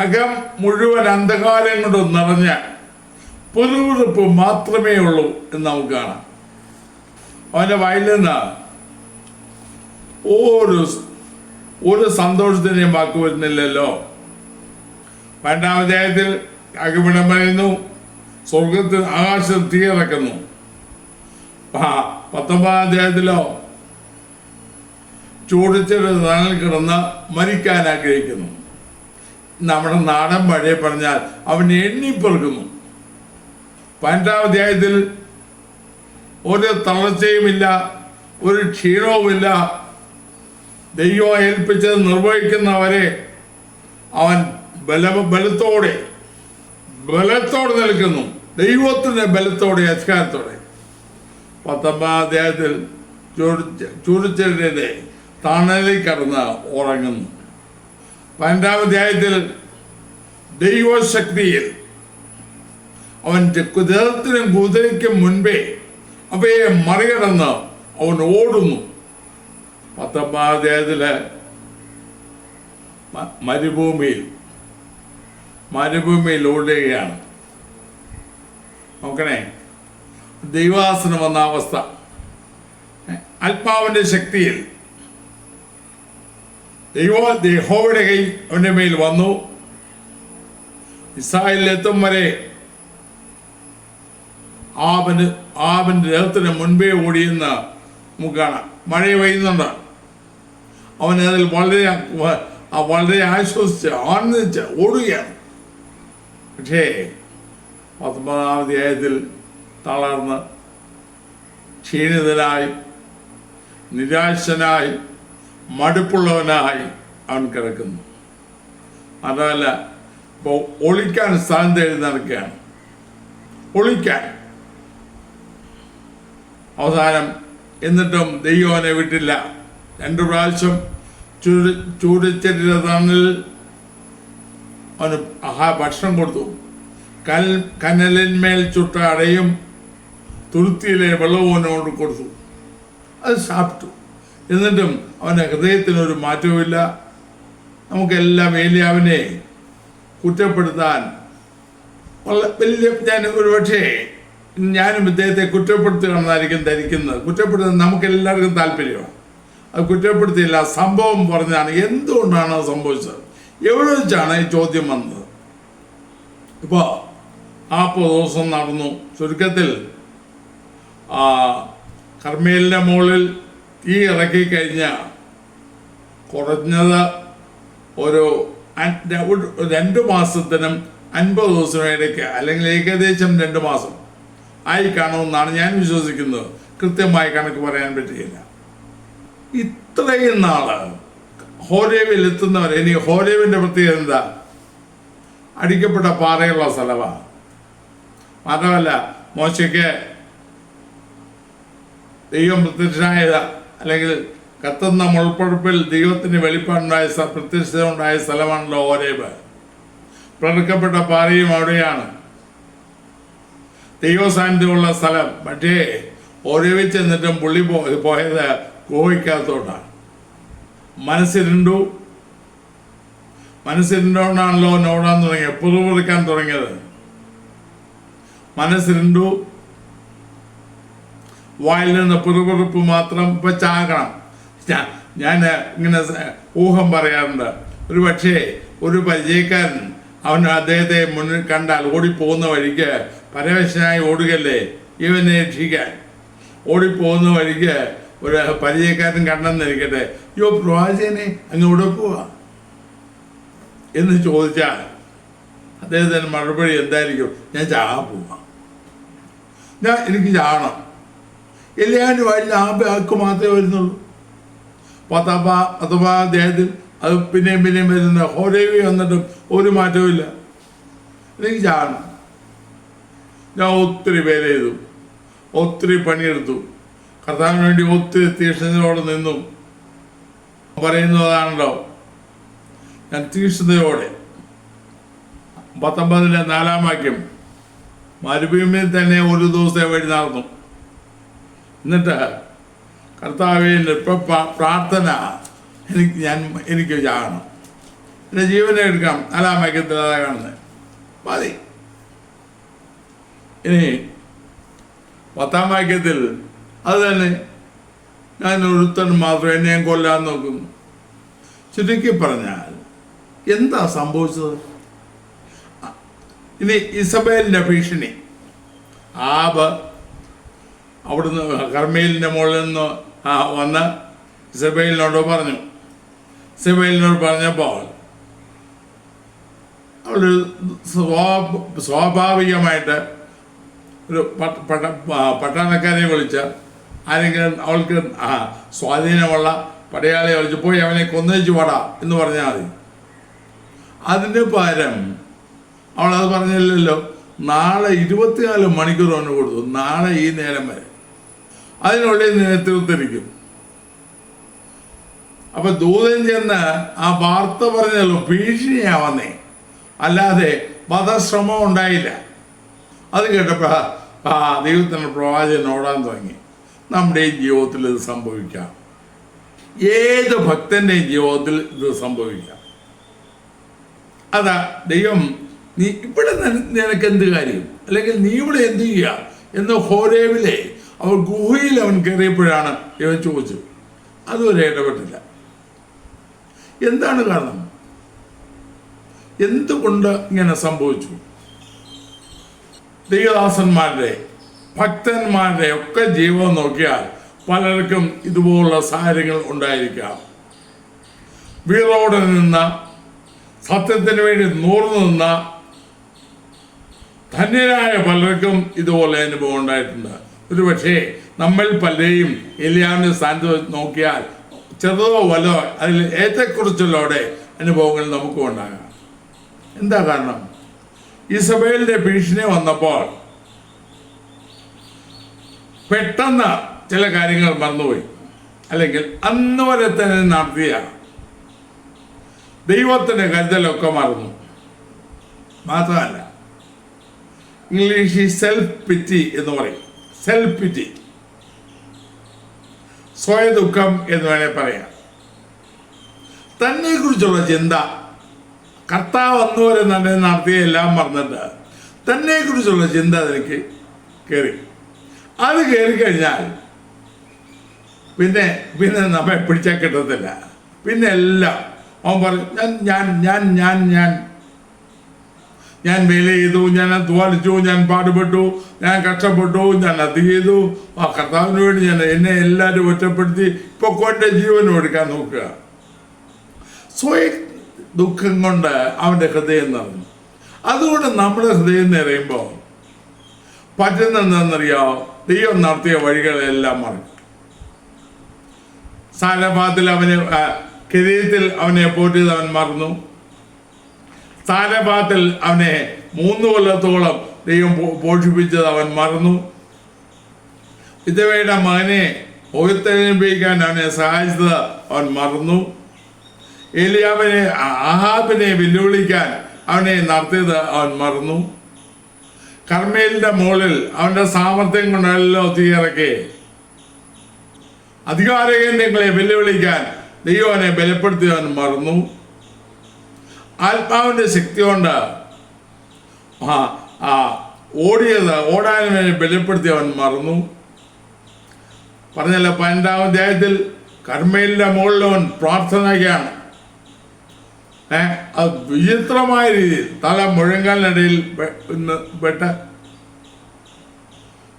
അകം മുഴുവൻ അന്ധകാരം കൊണ്ട് നിറഞ്ഞ പുതുവിറുപ്പ് മാത്രമേ ഉള്ളൂ എന്ന് നമുക്ക് കാണാം. അവൻ്റെ വായിൽ നിന്ന് ഒരു സന്തോഷത്തിനെയും വാക്ക് വരുന്നില്ലല്ലോ. 12-ാം അധ്യായത്തിൽ അകമിടം പറയുന്നു, സ്വർഗത്തിൽ ആകാശം തീയിറക്കുന്നു. 19-ാം അധ്യായത്തിലോ ചൂടിച്ചൊരു തണൽ കിടന്ന് മരിക്കാൻ ആഗ്രഹിക്കുന്നു. നമ്മുടെ നാടൻ വഴിയെ പറഞ്ഞാൽ അവൻ എണ്ണിപ്പെറുക്കുന്നു. 15-ാം അധ്യായത്തിൽ ഒരു തളർച്ചയുമില്ല, ഒരു ക്ഷീണവുമില്ല. ദൈവം ഏൽപ്പിച്ചത് നിർവഹിക്കുന്നവരെ അവൻ ബലത്തോടെ നിൽക്കുന്നു. ദൈവത്തിൻ്റെ ബലത്തോടെ, അധികാരത്തോടെ. 19-ാം അധ്യായത്തിൽ ചുരുച്ചരുടെ തണലിൽ കടന്ന് ഉറങ്ങുന്നു. 15-ാം അധ്യായത്തിൽ ദൈവശക്തിയിൽ അവൻ കുതിരത്തിനും കുതിരയ്ക്കും മുൻപേ അവയെ മറികടന്ന് അവൻ ഓടുന്നു. 19-ാം അധ്യായത്തില് മരുഭൂമിയിൽ ഓടുകയാണ്. നോക്കണേ, ദൈവാസനം വന്ന അവസ്ഥ. ആത്മാവിൻ്റെ ശക്തിയിൽ യഹോവയുടെ കൈ അവൻ്റെ മേൽ വന്നു. ഇസ്രായേലിലെത്തും വരെ ആബിൻ്റെ രഥത്തിന് മുൻപേ ഓടിയെന്ന് നമുക്ക് കാണാം. മഴ പെയ്യുന്നുണ്ട്. അവൻ അതിൽ വളരെ ആശ്വസിച്ച് ആനന്ദിച്ച് ഓടുകയാണ്. പക്ഷേ 19-ാം അധ്യായത്തിൽ തളർന്ന് ക്ഷീണിതനായി, നിരാശനായി, മടുപ്പുള്ളവനായി അവൻ കിടക്കുന്നു. അതല്ല, ഇപ്പോൾ ഒളിക്കാൻ സ്ഥലം തേടി നടക്കുകയാണ്. ഒളിക്കാൻ അവസാനം എന്നിട്ടും ദൈവം അവനെ വിട്ടില്ല. 2 പ്രാവശ്യം ചൂടിച്ചെറിയ തണലിൽ അവന് ഭക്ഷണം കൊടുത്തു. കനലിന്മേൽ ചുട്ട അടയും തുരുത്തിയിലെ വെള്ളവും അവനോട് കൊടുത്തു. അത് സാപ്പിട്ടു. എന്നിട്ടും അവൻ്റെ ഹൃദയത്തിനൊരു മാറ്റവുമില്ല, നമുക്കെല്ലാം ഏലിയാവിനെ കുറ്റപ്പെടുത്താൻ വലിയ ഞാൻ ഒരുപക്ഷേ ഞാനും ഇദ്ദേഹത്തെ കുറ്റപ്പെടുത്തുകയാണെന്നായിരിക്കും ധരിക്കുന്നത്. കുറ്റപ്പെടുത്താൻ നമുക്കെല്ലാവർക്കും താല്പര്യമാണ്. അത് കുറ്റപ്പെടുത്തിയില്ല, സംഭവം പറഞ്ഞാണ് എന്തുകൊണ്ടാണ് അത് സംഭവിച്ചത്, എവിടെ വെച്ചാണ് ഈ ചോദ്യം വന്നത്. ഇപ്പോൾ 40 ദിവസം നടന്നു. ചുരുക്കത്തിൽ കർമ്മേലിൻ്റെ മുകളിൽ തീ ഇറക്കി കഴിഞ്ഞ കുറഞ്ഞത് ഒരു 2 മാസത്തിനും 50 ദിവസം ഇടയ്ക്ക്, അല്ലെങ്കിൽ ഏകദേശം 2 മാസം ആയി കാണുമെന്നാണ് ഞാൻ വിശ്വസിക്കുന്നത്. കൃത്യമായി കണക്ക് പറയാൻ പറ്റുകയില്ല. ഇത്രയും നാള് ഹോരേബിൽ എത്തുന്നവർ, ഇനി ഹോരേബിൻ്റെ പ്രത്യേകത എന്താ? അടിക്കപ്പെട്ട പാറയുള്ള സ്ഥലമാണ്. മാത്രമല്ല മോശയ്ക്ക് ദൈവം പ്രത്യക്ഷനായ, അല്ലെങ്കിൽ കത്തുന്ന മുൾപ്പഴുപ്പിൽ ദൈവത്തിന് വെളിപ്പാടുണ്ടായ പ്രത്യക്ഷത ഉണ്ടായ സ്ഥലമാണല്ലോ ഹോരേബ്. പ്രവർക്കപ്പെട്ട പാറയും അവിടെയാണ്, ദൈവസാന്നിധ്യമുള്ള സ്ഥലം. മറ്റേ ഹോരേബിൽ ചെന്നിട്ടും പുള്ളി പോയത് ഗുഹയ്ക്കകത്തോട്ടാണ്. മനസ്സിരുണ്ടോണ്ടാണല്ലോ നോടാൻ തുടങ്ങിയത്, പുറപ്പെടുക്കാൻ തുടങ്ങിയത്. മനസ്സിരുണ്ടു, വായിൽ നിന്ന് പുറപ്പെടുപ്പ് മാത്രം. ഇപ്പം ചാകണം. ഞാൻ ഇങ്ങനെ ഊഹം പറയാറുണ്ട്. ഒരു പക്ഷേ ഒരു പരിചയക്കാരൻ അദ്ദേഹത്തെ മുന്നിൽ കണ്ടാൽ ഓടിപ്പോകുന്ന വഴിക്ക്, പരവശനായി ഓടുകയല്ലേ ഇവനെ രക്ഷിക്കാൻ, ഓടിപ്പോകുന്ന വഴിക്ക് ഒരു പരിചയക്കാരൻ കണ്ടെന്നിരിക്കട്ടെ, യോ പ്രവാചകനെ അങ്ങോട്ട് പോവാ എന്ന് ചോദിച്ചാൽ അദ്ദേഹത്തിന് മറുപടി എന്തായിരിക്കും? ഞാൻ ചാകാൻ പോവാം, എനിക്ക് ചാകണം. എല്ലാവരും വഴി ആക്ക് മാത്രമേ വരുന്നുള്ളൂ. 10 അദ്ദേഹത്തിൽ അത് പിന്നെയും വരുന്ന ഹോരേബി വന്നിട്ടും ഒരു മാറ്റവും ഇല്ല. എനിക്ക് ചാകണം. ഞാൻ ഒത്തിരി പേര് ചെയ്തു, ഒത്തിരി പണിയെടുത്തു, കർത്താവിന് വേണ്ടി ഒത്തിരി തീക്ഷ്ണതയോടെ നിന്നു. പറയുന്നതാണല്ലോ, ഞാൻ തീക്ഷ്ണതയോടെ 19 4 വാക്യം, മരുഭൂമിയിൽ തന്നെ ഒരു ദിവസം വഴി നടന്നു. എന്നിട്ട് കർത്താവിൻ്റെ പ്രാർത്ഥന, എനിക്ക് ചാകണം, എൻ്റെ ജീവനെ എടുക്കാം. 4 വാക്യത്തിൽ അതാ കാണുന്നത്. മതി. ഇനി 10 വാക്യത്തിൽ അത് തന്നെ, ഞാൻ ഒരുത്തൻ മാത്രം എന്നെ കൊല്ലാൻ നോക്കുന്നു. ചുരുക്കി പറഞ്ഞാൽ എന്താ സംഭവിച്ചത്? ഇനി ഇസബേലിൻ്റെ ഭീഷണി. ആബ് അവിടുന്ന് കർമ്മേലിൻ്റെ മുകളിൽ നിന്ന് വന്ന് ഇസബേലിനോട് പറഞ്ഞു. ഇസബേലിനോട് പറഞ്ഞപ്പോൾ അവൾ സ്വാഭാവികമായിട്ട് ഒരു പട്ടാളക്കാരെ വിളിച്ച്, ആരെങ്കിലും അവൾക്ക് സ്വാധീനമുള്ള പടയാളിയെ വിളിച്ച് പോയി അവനെ കൊന്നേച്ചു പാടാ എന്ന് പറഞ്ഞാൽ മതി. അതിന് പകരം അവളത് പറഞ്ഞില്ലല്ലോ. നാളെ 24 മണിക്കൂർ അവന് കൊടുത്തു. നാളെ ഈ നേരം വരെ അതിനുള്ളിൽ നേതൃത്വത്തിരിക്കും. അപ്പൊ ദൂതൻ ചെന്ന് ആ വാർത്ത പറഞ്ഞല്ലോ, ഭീഷണിയാവന്നേ, അല്ലാതെ വധശ്രമം ഉണ്ടായില്ല. അത് കേട്ടപ്പോൾ ദൈവത്തിൻ്റെ പ്രവാചകൻ ഓടാൻ തുടങ്ങി. നമ്മുടെ ജീവിതത്തിൽ ഇത് സംഭവിക്കാം. ഏത് ഭക്തൻ്റെയും ജീവിതത്തിൽ ഇത് സംഭവിക്കാം. അതാ ദൈവം, നീ ഇവിടെ നിനക്ക് എന്ത് കാര്യം, അല്ലെങ്കിൽ നീ ഇവിടെ എന്ത് ചെയ്യുക എന്ന് ഹോരേബിലെ അവർ ഗുഹയിൽ അവൻ കയറിയപ്പോഴാണ് ഇവൻ ചോദിച്ചത്. അതുവരെ ഇടപെട്ടില്ല. എന്താണ് കാരണം? എന്തുകൊണ്ട് ഇങ്ങനെ സംഭവിച്ചു? ദൈവദാസന്മാരുടെ, ഭക്തന്മാരുടെ ഒക്കെ ജീവിതം നോക്കിയാൽ പലർക്കും ഇതുപോലുള്ള സാഹചര്യങ്ങൾ ഉണ്ടായിരിക്കാം. വീറോടെ നിന്ന, സത്യത്തിന് വേണ്ടി നൂർന്നു നിന്ന ധന്യരായ പലർക്കും ഇതുപോലെ അനുഭവം ഉണ്ടായിട്ടുണ്ട്. ഒരു പക്ഷേ നമ്മൾ പലരെയും എലിയാവിൻ്റെ സ്ഥാനത്ത് നോക്കിയാൽ ചെറുതോ വലോ അതിൽ ഏറ്റക്കുറിച്ചുള്ളവരുടെ അനുഭവങ്ങൾ നമുക്കും ഉണ്ടാകാം. എന്താ കാരണം? ഇസബേലിന്റെ ഭീഷണി വന്നപ്പോൾ പെട്ടെന്ന് ചില കാര്യങ്ങൾ മറന്നുപോയി, അല്ലെങ്കിൽ അന്ന് വരെ തന്നെ നടത്തിയ ദൈവത്തിൻ്റെ കരുതലൊക്കെ മറന്നു. മാത്രമല്ല, ഇംഗ്ലീഷിൽ സെൽഫ് പിറ്റി എന്ന് പറയും. സെൽഫ് പിറ്റി, സ്വയ ദുഃഖം എന്ന് വേണേൽ പറയാം. തന്നെ കുറിച്ചുള്ള ചിന്ത, കർത്താവ് വന്നുവരെ തന്നെ നടത്തിയ എല്ലാം മറന്നിട്ട് തന്നെ കുറിച്ചുള്ള ചിന്ത അതിലേക്ക് കയറി. അത് കയറി കഴിഞ്ഞാൽ പിന്നെ പിന്നെ നമ്മെ പിടിച്ചാൽ കിട്ടത്തില്ല. പിന്നെ എല്ലാം അവൻ പറയും, ഞാൻ ഞാൻ ഞാൻ ഞാൻ ഞാൻ വേല ചെയ്തു, ഞാൻ അധ്വാനിച്ചു, ഞാൻ പാടുപെട്ടു, ഞാൻ കഷ്ടപ്പെട്ടു, ഞാൻ അത് ചെയ്തു, ആ കർത്താവിന് വേണ്ടി ഞാൻ എന്നെ എല്ലാവരും ഒറ്റപ്പെടുത്തി ഇപ്പോൾ കൊൻ്റെ ജീവനും എടുക്കാൻ നോക്കുക. സ്വയം ദുഃഖം കൊണ്ട് അവൻ്റെ ഹൃദയം നിറഞ്ഞു. അതുകൊണ്ട് നമ്മുടെ ഹൃദയം നിറയുമ്പോൾ പറ്റുന്നതെന്നറിയാമോ? ദൈവം നടത്തിയ വഴികളെല്ലാം മറക്കും. സാലഭാത്തിൽ അവനെ കിരീടത്തിൽ അവനെ പോറ്റിയത് അവൻ മറന്നു. സാലഭാത്തിൽ അവനെ 3 കൊല്ലത്തോളം ദൈവം പോഷിപ്പിച്ചത് അവൻ മറന്നു. വിധവയുടെ മകനെ ഉയർത്തെഴുന്നേൽപ്പിക്കാൻ അവനെ സഹായിച്ചത് അവൻ മറന്നു. ഏലിയാവിനെ ആഹാബിനെ വെല്ലുവിളിക്കാൻ അവനെ നടത്തിയത് അവൻ മറന്നു. കർമ്മേലിന്റെ മുകളിൽ അവന്റെ സാമർത്ഥ്യം കൊണ്ടല്ലോ തീയിറക്കി അധികാരകേന്ദ്രങ്ങളെ വെല്ലുവിളിക്കാൻ ദൈവനെ ബലപ്പെടുത്തിയവൻ മറന്നു. ആത്മാവിന്റെ ശക്തി കൊണ്ട് ഓടാനും ബലപ്പെടുത്തിയവൻ മറന്നു. പറഞ്ഞല്ലോ 12-ാം അധ്യായത്തിൽ കർമ്മേലിന്റെ മുകളിൽ അവൻ പ്രാർത്ഥനയ്ക്കാണ്. അത് വിചിത്രമായ രീതിയിൽ തല മുഴങ്കാലിനിടയിൽ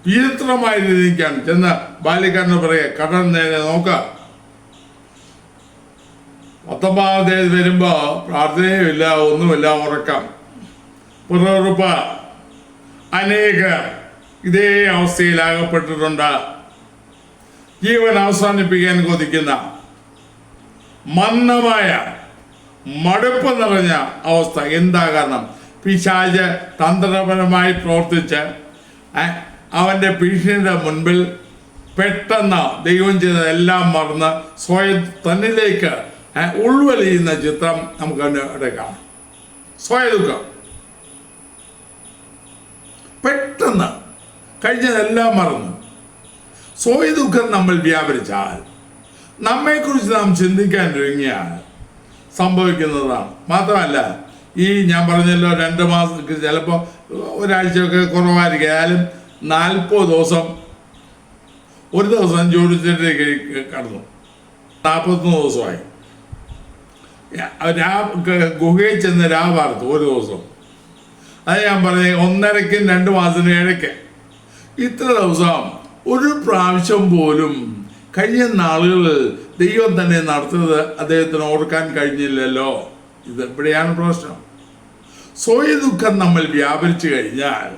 വിചിത്രമായ രീതിക്കാണ് ചെന്ന് ബാല്യക്കാരന് പറയുക, കടൽ നേരെ നോക്കുക. 19-ാം അധ്യായത്തിൽ വരുമ്പോ പ്രാർത്ഥനയുമില്ല, ഒന്നുമില്ല, ഉറക്കം, പിററുപ്പ്. അനേകർ ഇതേ അവസ്ഥയിലാകപ്പെട്ടിട്ടുണ്ട്. ജീവൻ അവസാനിപ്പിക്കാൻ കൊതിക്കുന്ന മന്ദമായ മടുപ്പ് നിറഞ്ഞ അവസ്ഥ. എന്താ കാരണം? പിശാച് തന്ത്രപരമായി പ്രവർത്തിച്ച് അവൻ്റെ ഭീഷണിയുടെ മുൻപിൽ പെട്ടെന്ന് ദൈവം ചെയ്തതെല്ലാം മറന്ന് സ്വയം തന്നിലേക്ക് ഉൾവലിയുന്ന ചിത്രം നമുക്ക് എടുക്കാം. സ്വയദുഃഖം പെട്ടെന്ന് കഴിഞ്ഞതെല്ലാം മറന്നു. സ്വയദുഃഖം നമ്മൾ വ്യാപരിച്ചാൽ, നമ്മെക്കുറിച്ച് നാം ചിന്തിക്കാൻ ഒരുങ്ങിയാൽ സംഭവിക്കുന്നതാണ്. മാത്രമല്ല, ഈ ഞാൻ പറഞ്ഞല്ലോ 2 മാസം, ചിലപ്പോൾ ഒരാഴ്ചയൊക്കെ കുറവായിരിക്കും, 40 ദിവസം, ഒരു ദിവസം ജോലിച്ചിട്ട് കടന്നു 41 ദിവസമായി. ഗുഹയിൽ ചെന്ന് രാവാർത്തു ഒരു ദിവസം. അത് ഞാൻ പറഞ്ഞ 1.5-ക്കും 2 മാസത്തിനും ഇടയ്ക്ക് ഇത്ര ദിവസം ഒരു പ്രാവശ്യം പോലും കഴിഞ്ഞ നാളുകളിൽ ദൈവം തന്നെ നടത്തുന്നത് അദ്ദേഹത്തിന് ഓർക്കാൻ കഴിഞ്ഞില്ലല്ലോ. ഇതെവിടെയാണ് പ്രശ്നം? സ്വയദുഃഖം നമ്മൾ വ്യാപരിച്ചു കഴിഞ്ഞാൽ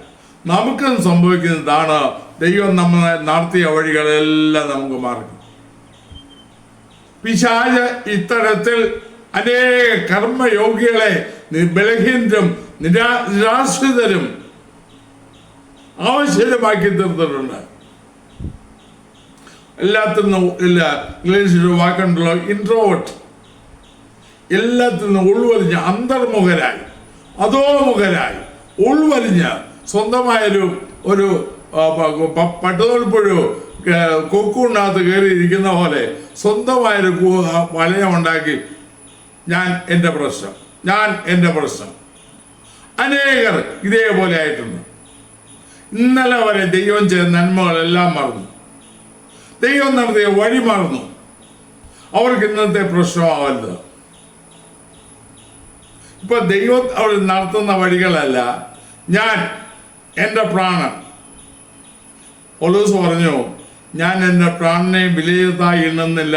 നമുക്ക് സംഭവിക്കുന്നതാണ്, ദൈവം നമ്മളെ നടത്തിയ വഴികളെല്ലാം നമുക്ക് മാറും. പിശാച് ഇത്തരത്തിൽ അനേക കർമ്മയോഗികളെ ബലഹീനരും നിരാശ്രിതരും ആവശ്യമാക്കി തീർത്തിട്ടുണ്ട്. എല്ലാത്തിനും ഇല്ല, ഇംഗ്ലീഷിൽ വാക്കുണ്ടല്ലോ, ഇൻട്രോവേർട്ട്. എല്ലാത്തിൽ നിന്നും ഉൾവലിഞ്ഞ് അന്തർമുഖരായി, അധോമുഖരായി, ഉൾവലിഞ്ഞ് സ്വന്തമായൊരു ഒരു പട്ടുതോൽപ്പുഴു കൊക്കുണ്ടാകത്ത് കയറിയിരിക്കുന്ന പോലെ സ്വന്തമായൊരു വലയമുണ്ടാക്കി ഞാൻ എൻ്റെ പ്രശ്നം. അനേകർ ഇതേപോലെ ആയിട്ടുണ്ട്. ഇന്നലെ വരെ ദൈവം ചെയ്ത നന്മകളെല്ലാം മറന്നു, ദൈവം നടത്തിയ വഴി മറന്നു. അവർക്ക് ഇന്നത്തെ പ്രശ്നമാവരുത്. ഇപ്പൊ ദൈവം അവർ നടത്തുന്ന വഴികളല്ല, ഞാൻ എൻ്റെ പ്രാണൻ. പൗലോസ് പറഞ്ഞു, ഞാൻ എൻ്റെ പ്രാണനെ വിലയിരുത്താൻ എണ്ണുന്നില്ല.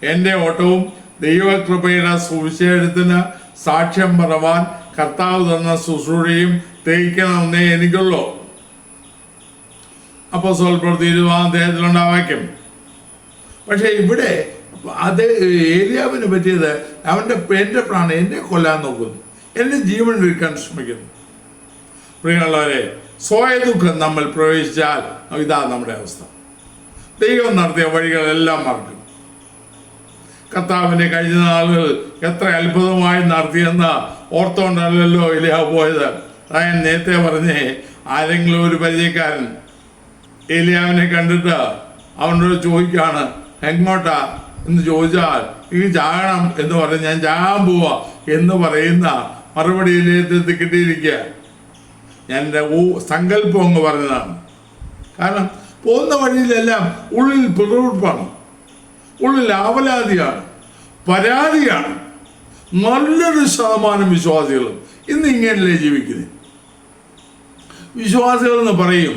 എൻ്റെ ഓട്ടവും ദൈവകൃപയുടെ സുവിശേഷത്തിന് സാക്ഷ്യം പറവാൻ കർത്താവ് തന്ന ശുശ്രൂഷയും തേക്കണമെന്നേ എനിക്കുള്ളൂ. അപ്പോസ്തല പ്രവൃത്തി 20-ാം അധ്യായത്തിലുണ്ടാ വാക്യം. പക്ഷെ ഇവിടെ അത് ഏലിയാവിന് പറ്റിയത്, എൻ്റെ പ്രാണൻ എന്നെ കൊല്ലാൻ നോക്കുന്നു, എൻ്റെ ജീവൻ എടുക്കാൻ ശ്രമിക്കുന്നു. പ്രിയമുള്ളവരെ, സ്വയദുഃഖം നമ്മൾ പ്രവേശിച്ചാൽ ഇതാ നമ്മുടെ അവസ്ഥ. ദൈവം നടത്തിയ വഴികളെല്ലാം മറക്കും. കർത്താവിൻ്റെ കഴിഞ്ഞ നാളുകൾ എത്ര അത്ഭുതമായി നടത്തിയെന്ന് ഓർത്തോണ്ടല്ലോ ഇലിയ പോയത്. ഞാൻ നേരത്തെ പറഞ്ഞേ, ആരെങ്കിലും ഒരു പരിചയക്കാരൻ ഏലിയാവിനെ കണ്ടിട്ട് അവനോട് ചോദിക്കുകയാണ്, എങ്ങോട്ടാ എന്ന് ചോദിച്ചാൽ ഈ ചാകണം എന്ന് പറഞ്ഞ് ഞാൻ ചാകാൻ പോവാ എന്ന് പറയുന്ന മറുപടിയിലേക്ക് കിട്ടിയിരിക്കുക. ഞാൻ എൻ്റെ സങ്കല്പം അങ്ങ് പറഞ്ഞതാണ്. കാരണം പോകുന്ന വഴിയിലെല്ലാം ഉള്ളിൽ പിറുപിറുപ്പാണ്, ഉള്ളിൽ ആവലാതിയാണ്, പരാതിയാണ്. നല്ലൊരു ശതമാനം വിശ്വാസികളും ഇന്ന് ഇങ്ങനെയല്ലേ ജീവിക്കുന്നത്. വിശ്വാസികൾ എന്ന് പറയും,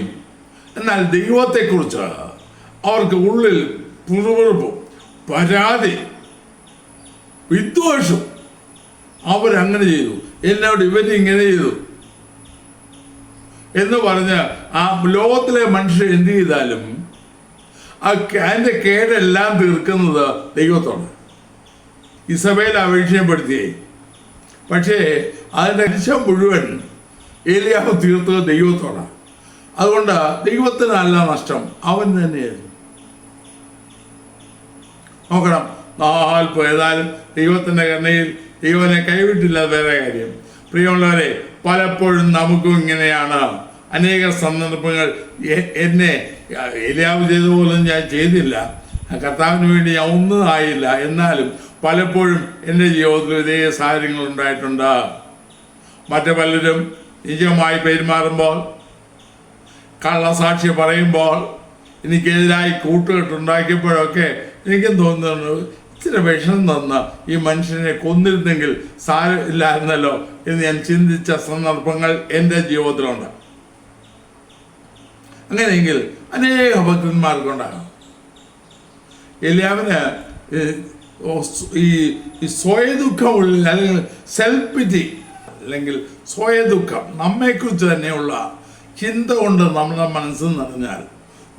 എന്നാൽ ദൈവത്തെക്കുറിച്ച് അവർക്ക് ഉള്ളിൽ പിറുപിറുപ്പും പരാതി വിദ്വേഷം. അവരങ്ങനെ ചെയ്തു, എന്നോട് ഇവരിങ്ങനെ ചെയ്തു എന്ന് പറഞ്ഞ് ആ ലോകത്തിലെ മനുഷ്യർ എന്ത് ചെയ്താലും അതിൻ്റെ കേടെല്ലാം തീർക്കുന്നത് ദൈവത്തോട്. ഇസബേൽ അപേക്ഷപ്പെടുത്തിയേ, പക്ഷേ അതിൻ്റെ രക്ഷ മുഴുവൻ ഏലിയാവ് തീർത്തത് ദൈവത്തോടാണ്. അതുകൊണ്ട് ദൈവത്തിനല്ല നഷ്ടം, അവൻ തന്നെയായിരുന്നു. നോക്കണം, 40 ഏതായാലും ദൈവത്തിൻ്റെ കരുണയിൽ ദൈവനെ കൈവിട്ടില്ല. വേറെ കാര്യം, പ്രിയമുള്ളവരെ, പലപ്പോഴും നമുക്കും ഇങ്ങനെയാണ്. അനേക സന്ദർഭങ്ങൾ എന്നെ ഏലിയാവ് ചെയ്ത പോലും ഞാൻ ചെയ്തില്ല, കർത്താവിന് വേണ്ടി ഞാൻ ഒന്നും ആയില്ല. എന്നാലും പലപ്പോഴും എൻ്റെ ജീവിതത്തിൽ ഇതേ സാഹചര്യങ്ങൾ ഉണ്ടായിട്ടുണ്ട്. മറ്റു പലരും നിജമായി പെരുമാറുമ്പോൾ, കള്ളസാക്ഷി പറയുമ്പോൾ, എനിക്കെതിരായി കൂട്ടുകെട്ടുണ്ടാക്കിയപ്പോഴൊക്കെ എനിക്കും തോന്നുന്നു ഇച്ചിരി വിഷം തന്ന് ഈ മനുഷ്യനെ കൊന്നിരുന്നെങ്കിൽ സാരമില്ലായിരുന്നല്ലോ എന്ന് ഞാൻ ചിന്തിച്ച സന്ദർഭങ്ങൾ എൻ്റെ ജീവിതത്തിലുണ്ട്. അങ്ങനെയെങ്കിൽ അനേക ഭക്തന്മാർക്കുണ്ടാകും. ഏലിയാവിന് ഈ സ്വയദുഃഖമുള്ളിൽ, അല്ലെങ്കിൽ സെൽഫ് പിറ്റി, അല്ലെങ്കിൽ സ്വയദുഃഖം, നമ്മെക്കുറിച്ച് തന്നെയുള്ള ചിന്ത കൊണ്ട് നമ്മുടെ മനസ്സിൽ നിറഞ്ഞാൽ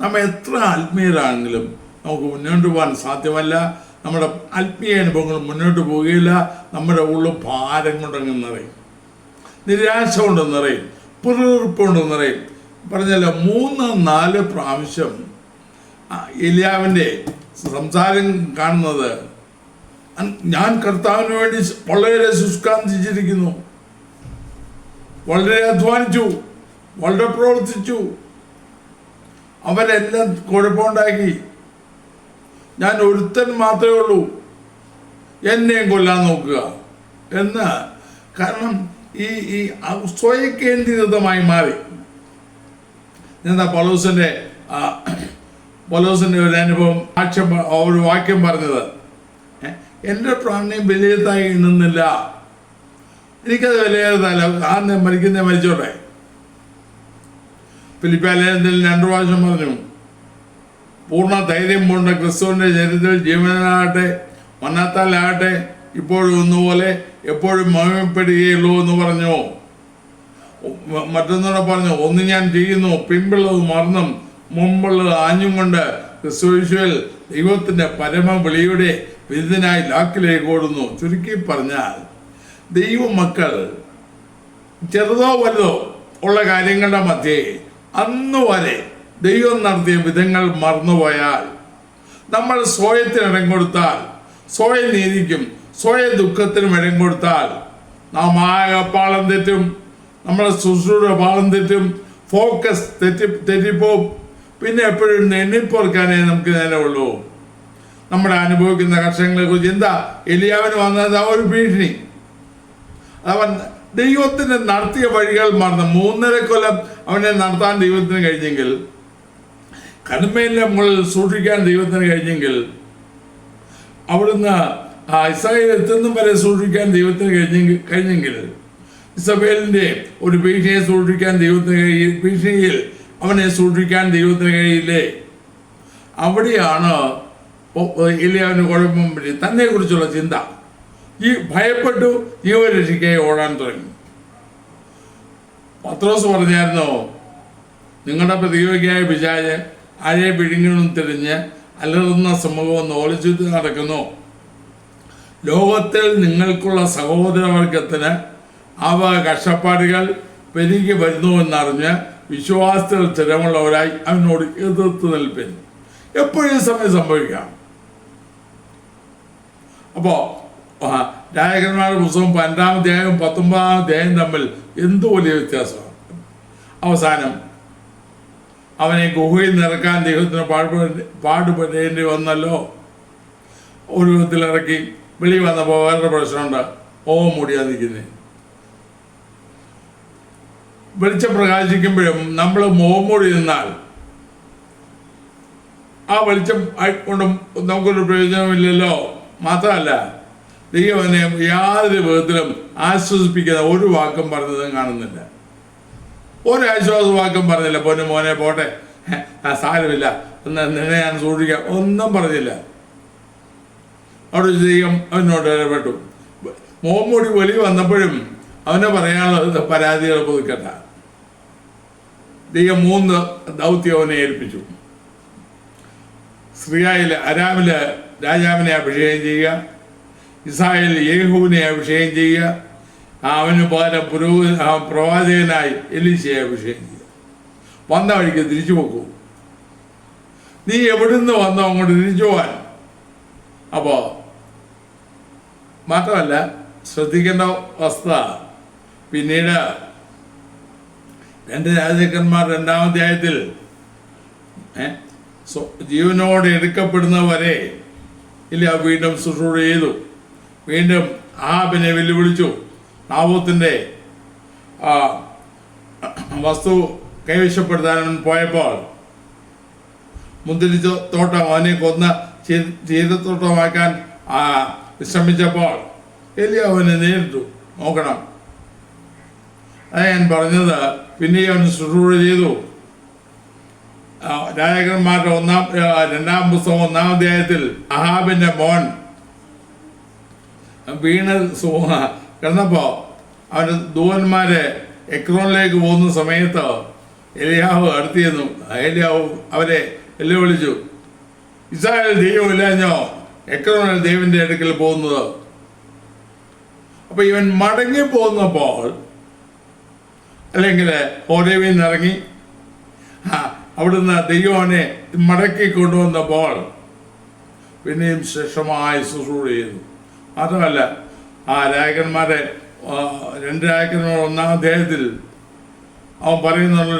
നമ്മൾ എത്ര ആത്മീയരാണെങ്കിലും നമുക്ക് മുന്നോട്ട് പോകാൻ സാധ്യമല്ല. നമ്മുടെ ആത്മീയ അനുഭവങ്ങൾ മുന്നോട്ട് പോവുകയില്ല. നമ്മുടെ ഉള്ളിൽ ഭാരം കൊണ്ടങ്ങ് നിറയും, നിരാശ കൊണ്ട് നിറയും, പിറുപിറുപ്പ് കൊണ്ട് നിറയും. പറഞ്ഞല്ലോ, 3-4 പ്രാവശ്യം ഏലിയാവിൻ്റെ സംസാരം കാണുന്നത്, ഞാൻ കർത്താവിന് വേണ്ടി വളരെ ശുഷ്കാന്തിച്ചിരിക്കുന്നു, വളരെ അധ്വാനിച്ചു, വളരെ പ്രവർത്തിച്ചു, അവരെല്ലാം കുഴപ്പമുണ്ടാക്കി, ഞാൻ ഒരുത്തൻ മാത്രമേ ഉള്ളൂ, എന്നെയും കൊല്ലാൻ നോക്കുക എന്ന്. കാരണം ഈ സ്വയകേന്ദ്രീകൃതമായി മാറി. എന്താ പൗലോസിൻ്റെ ഒരു അനുഭവം, ഒരു വാക്യം പറഞ്ഞത്, എൻ്റെ പ്രാണനെയും വിലയിരുത്താൻ എണ്ണുന്നില്ല, എനിക്കത് വിലയിരുത്താല്ല, ആദ്യം മരിച്ചോട്ടെ. ഫിലിപ്പിയ ലേഖനത്തിൽ 2 പ്രാവശ്യം പറഞ്ഞു, പൂർണ്ണ ധൈര്യം കൊണ്ട് ക്രിസ്തുവിൻ്റെ ചരിത്രത്തിൽ ജീവനാകട്ടെ മരണത്താലാകട്ടെ ഇപ്പോഴും ഒന്നുപോലെ എപ്പോഴും മഹിമപ്പെടുകയുള്ളൂ എന്ന് പറഞ്ഞു. മറ്റൊന്നുകൂടെ പറഞ്ഞു, ഒന്ന് ഞാൻ ചെയ്യുന്നു, പിമ്പുള്ളത് മറന്നും മുമ്പുള്ളത് ആഞ്ഞും കൊണ്ട് ക്രിസ്തുയേശുവിൽ ദൈവത്തിൻ്റെ പരമവിളിയുടെ വിരുദ്ധനായി ലാക്കിലേക്ക് ഓടുന്നു. ചുരുക്കി പറഞ്ഞാൽ, ദൈവമക്കൾ ചെറുതോ വലുതോ ഉള്ള കാര്യങ്ങളുടെ മധ്യേ അന്ന് വരെ ദൈവം നടത്തിയ വിധങ്ങൾ മറന്നുപോയാൽ, നമ്മൾ സ്വയത്തിന് ഇടം കൊടുത്താൽ, സ്വയ നീതിക്കും സ്വയ ദുഃഖത്തിനും ഇടം കൊടുത്താൽ, നാം ആകെ പാളം തെറ്റും, നമ്മളെ ശുശ്രൂഷ പാളം തെറ്റും, ഫോക്കസ് തെറ്റിപ്പോവും. പിന്നെ എപ്പോഴും എണ്ണിപ്പോർക്കാനേ നമുക്ക് നേരമുള്ളൂ. നമ്മുടെ അനുഭവിക്കുന്ന കർഷകങ്ങളെ കുറിച്ച് എന്താ ഏലിയാവിന് വന്നത്? ഒരു ഭീഷണി. അവൻ ദൈവത്തിന് നടത്തിയ വഴികൾ മറന്ന് 3.5 കൊല്ലം അവനെ നടത്താൻ ദൈവത്തിന് കഴിഞ്ഞെങ്കിൽ, കടുമയിലെ മുകളിൽ സൂക്ഷിക്കാൻ ദൈവത്തിന് കഴിഞ്ഞെങ്കിൽ, അവിടുന്ന് ഇസ്രായേൽ എത്തുന്ന വരെ സൂക്ഷിക്കാൻ ദൈവത്തിന് കഴിഞ്ഞെങ്കിൽ, ഇസബേലിൻ്റെ ഒരു ഭീഷണിയെ സൂക്ഷിക്കാൻ ദൈവത്തിന് ഭീഷണിയിൽ അവനെ സൂക്ഷിക്കാൻ ദൈവത്തിന് കഴിയില്ലേ? അവിടെയാണ് ഏലിയാവിന് കുഴപ്പം പറ്റി. തന്നെ കുറിച്ചുള്ള ചിന്ത, ഈ ഭയപ്പെട്ടു ജീവരക്ഷിക്കായി ഓടാൻ തുടങ്ങി. പത്രോസ് പറഞ്ഞായിരുന്നോ, നിങ്ങളുടെ പ്രതിയോഗിയായ പിശാച് ആരെ പിഴുങ്ങണം തിരിഞ്ഞ് അലറുന്ന സമൂഹം ഒളിച്ചുറ്റി നടക്കുന്നു. ലോകത്തിൽ നിങ്ങൾക്കുള്ള സഹോദരവർഗത്തിന് അവ കഷ്ടപ്പാടുകൾ പെരുകി വരുന്നുവെന്നറിഞ്ഞ് വിശ്വാസത്തിൽ സ്ഥിരമുള്ളവരായി അവനോട് എതിർത്ത് നിൽപ്പിൻ. എപ്പോഴും സമയം സംഭവിക്കാം. അപ്പോൾ രാജകന്മാരുടെ പുസ്തകം 12-ാം അധ്യായവും 19-ാം അധ്യായം തമ്മിൽ എന്ത് വലിയ വ്യത്യാസമാണ്. അവസാനം അവനെ ഗുഹയിൽ നിറക്കാൻ ദൈവത്തിന് പാടുപെടേണ്ടി വന്നല്ലോ. ഒരു വിധത്തിലിറക്കി വെളി വന്നപ്പോൾ വേറൊരു പ്രശ്നമുണ്ട്. ഓം മൂടിയാ നിൽക്കുന്നത്. വെളിച്ചം പ്രകാശിക്കുമ്പോഴും നമ്മൾ മോഹം മൂടി നിന്നാൽ ആ വെളിച്ചം കൊണ്ട് നമുക്കൊരു പ്രയോജനമില്ലല്ലോ. മാത്രമല്ല ദൈവം എന്നെ യാതൊരു വിധത്തിലും ആശ്വസിപ്പിക്കുന്ന ഒരു വാക്കും പറഞ്ഞതും കാണുന്നില്ല. ഒരു ആശ്വാസ വാക്കും പറഞ്ഞില്ല. പൊന്നു മോനെ പോട്ടെ, സാരമില്ല, നിന്നെ ഞാൻ സൂക്ഷിക്കാം, ഒന്നും പറഞ്ഞില്ല. അവിടെ ദൈവം അവനോട് ഇടപെട്ടു. മോഹംമൂടി വെളി വന്നപ്പോഴും അവനെ പറയാനുള്ളത് പരാതികൾ പുതുക്കട്ട. ദൈവം 3 ദൗത്യം അവനെ ഏൽപ്പിച്ചു. സിറിയയിൽ അരാമില് രാജാവിനെ അഭിഷേകം ചെയ്യുക, ഇസ്രായേൽ യേഹൂവിനെ അഭിഷേകം ചെയ്യുക, അവന് പകരം പ്രവാചകനായി എലീശയെ അഭിഷേകം ചെയ്യുക. വന്ന വഴിക്ക് തിരിച്ചു പോക്കൂ. നീ എവിടുന്ന് വന്നോ അങ്ങോട്ട് തിരിച്ചു പോവാൻ. അപ്പോൾ മാത്രമല്ല ശ്രദ്ധിക്കേണ്ട വസ്തുത, പിന്നീട് 2 രാജാക്കന്മാർ 2-ാം അധ്യായത്തിൽ ജീവനോടെ എടുക്കപ്പെടുന്നവരെ ഇല്ല വീണ്ടും ശുശ്രൂഷ ചെയ്തു. വീണ്ടും ആഹാബിനെ വെല്ലുവിളിച്ചു. നാബോത്തിന്റെ വസ്തു കൈവശപ്പെടുത്താൻ പോയപ്പോൾ മുന്തിരിത്തോട്ടം അവനെ കൊന്ന് ചീരത്തോട്ടമാക്കാൻ ശ്രമിച്ചപ്പോൾ എലിയാവ് അവനെ നേരിട്ടു. നോക്കണം, അത് ഞാൻ പറഞ്ഞത്. പിന്നെ അവൻ ശുശ്രൂഷ ചെയ്തു. രാജാക്കന്മാരുടെ 2-ാം പുസ്തകം 1-ാം അധ്യായത്തിൽ അഹാബിന്റെ മോൻ വീണ് കിടന്നപ്പോ അവന്റെ ദൂതന്മാരെ എക്രോണിലേക്ക് പോകുന്ന സമയത്ത് എലിയാവ് അടുത്ത് ചെന്നു. എലിയാവ് അവരെ വെല്ലുവിളിച്ചു, ഇസ്രായേൽ ദൈവമില്ലാഞ്ഞോ എക്രോണിൽ ദൈവന്റെ അടുക്കൽ പോകുന്നത്? അപ്പൊ ഇവൻ മടങ്ങി പോകുന്നപ്പോൾ, അല്ലെങ്കിൽ ഹോരേവിൽ നിന്ന് ഇറങ്ങി അവിടുന്ന് ദൈവനെ മടക്കി കൊണ്ടുവന്നപ്പോൾ പിന്നെയും ശ്രേഷ്ഠമായി ശുശ്രൂഷ ചെയ്തു. മാത്രമല്ല രാജാക്കന്മാരെ 2 രാജാക്കന്മാർ 1-ാം അധ്യായത്തിൽ അവൻ പറയുന്നത്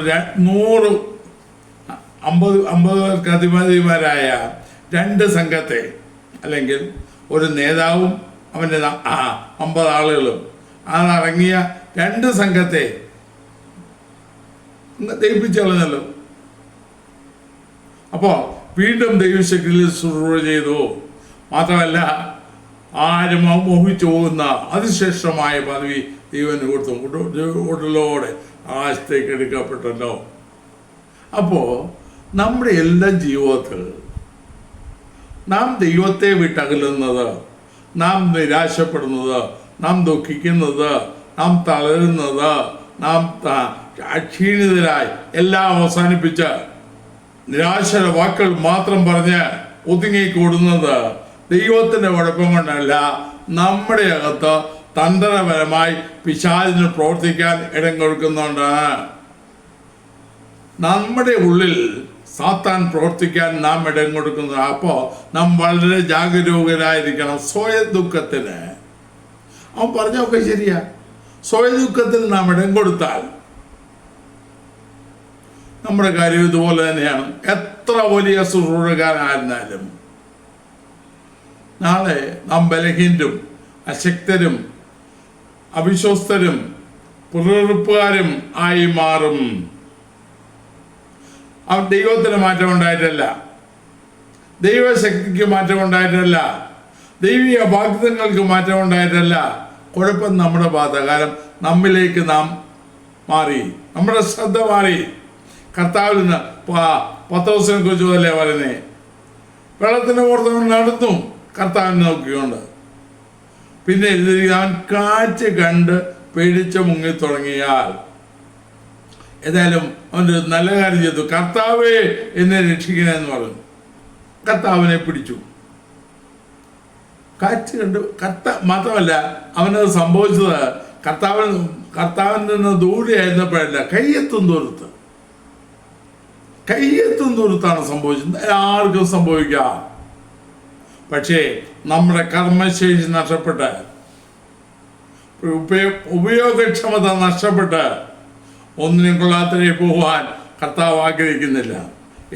150 അധിപതിമാരായ 2 സംഘത്തെ, അല്ലെങ്കിൽ ഒരു നേതാവും അവൻ്റെ 50 ആളുകളും അതടങ്ങിയ 2 സംഘത്തെ ദയിപ്പിച്ചു കളഞ്ഞല്ലോ. അപ്പോൾ വീണ്ടും ദൈവശക്തിയിൽ ശുശ്രൂഷ ചെയ്തു. മാത്രമല്ല ആരും മോഹിച്ചു പോകുന്ന അതിശ്രേഷ്ഠമായ പദവി ദൈവന് കൊടുത്തു. ഉടലോടെ ആശത്തേക്ക് എടുക്കപ്പെട്ടല്ലോ. അപ്പോൾ നമ്മുടെ എല്ലാ ജീവിതത്തിൽ നാം ദൈവത്തെ വിട്ടകലുന്നത്, നാം നിരാശപ്പെടുന്നത്, നാം ദുഃഖിക്കുന്നത്, നാം തളരുന്നത്, നാം ക്ഷീണിതരായി എല്ലാം അവസാനിപ്പിച്ച് നിരാശര വാക്കുകൾ മാത്രം പറഞ്ഞ് ഒതുങ്ങിക്കൂടുന്നത് ദൈവത്തിന്റെ കുഴപ്പം കൊണ്ടല്ല, നമ്മുടെ അകത്ത് തന്ത്രപരമായി പിശാചിന് പ്രവർത്തിക്കാൻ ഇടം കൊടുക്കുന്നുണ്ടാണ്. നമ്മുടെ ഉള്ളിൽ സാത്താൻ പ്രവർത്തിക്കാൻ നാം ഇടം കൊടുക്കുന്നത്. അപ്പോൾ നാം വളരെ ജാഗരൂകരായിരിക്കണം. സ്വയ ദുഃഖത്തിന്, അവൻ പറഞ്ഞൊക്കെ ശരിയാ, സ്വയ ദുഃഖത്തിന് നാം ഇടം കൊടുത്താൽ നമ്മുടെ കാര്യം ഇതുപോലെ തന്നെയാണ്. എത്ര വലിയ ശുശ്രൂഷകാരനായിരുന്നാലും നാളെ നാം ബലഹീനരും അശക്തരും അവിശ്വസ്തരും പുനരുറുപ്പുകാരും ആയി മാറും. അവൻ ദൈവത്തിന് മാറ്റം ഉണ്ടായിട്ടല്ല, ദൈവശക്തിക്ക് മാറ്റം ഉണ്ടായിട്ടല്ല, ദൈവിക വാഗ്ദത്തങ്ങൾക്ക് മാറ്റം ഉണ്ടായിട്ടല്ല. കുഴപ്പം നമ്മുടെ ഭാഗത്ത്. കാരണം നമ്മിലേക്ക് നാം മാറി, നമ്മുടെ ശ്രദ്ധ മാറി. കർത്താവിൽ നിന്ന് പത്രോസിനെ കുറിച്ച് അല്ലേ പറയുന്നേ, വെള്ളത്തിന് പുറത്തവൻ നടന്നു കർത്താവിനെ നോക്കിക്കൊണ്ട്. പിന്നെ അവൻ കാഴ്ച കണ്ട് പേടിച്ച് മുങ്ങി തുടങ്ങിയാൽ, ഏതായാലും അവൻ്റെ നല്ല കാര്യം ചെയ്തു. കർത്താവേ എന്നെ രക്ഷിക്കണമെന്ന് പറഞ്ഞു. കർത്താവിനെ പിടിച്ചു. കാഴ്ച കണ്ട് മാത്രമല്ല അവനത് സംഭവിച്ചത് കർത്താവിൽ നിന്ന് ദൂരെ ആയിരുന്നപ്പോഴല്ല, കയ്യെത്തും ദൂരത്താണ് സംഭവിച്ചത്. ആർക്കും സംഭവിക്കാം. പക്ഷേ നമ്മുടെ കർമ്മശേഷി നഷ്ടപ്പെട്ട്, ഉപയോഗക്ഷമത നഷ്ടപ്പെട്ട് ഒന്നിനും കൊള്ളാത്തതിനെ പോകാൻ കർത്താവ് ആഗ്രഹിക്കുന്നില്ല.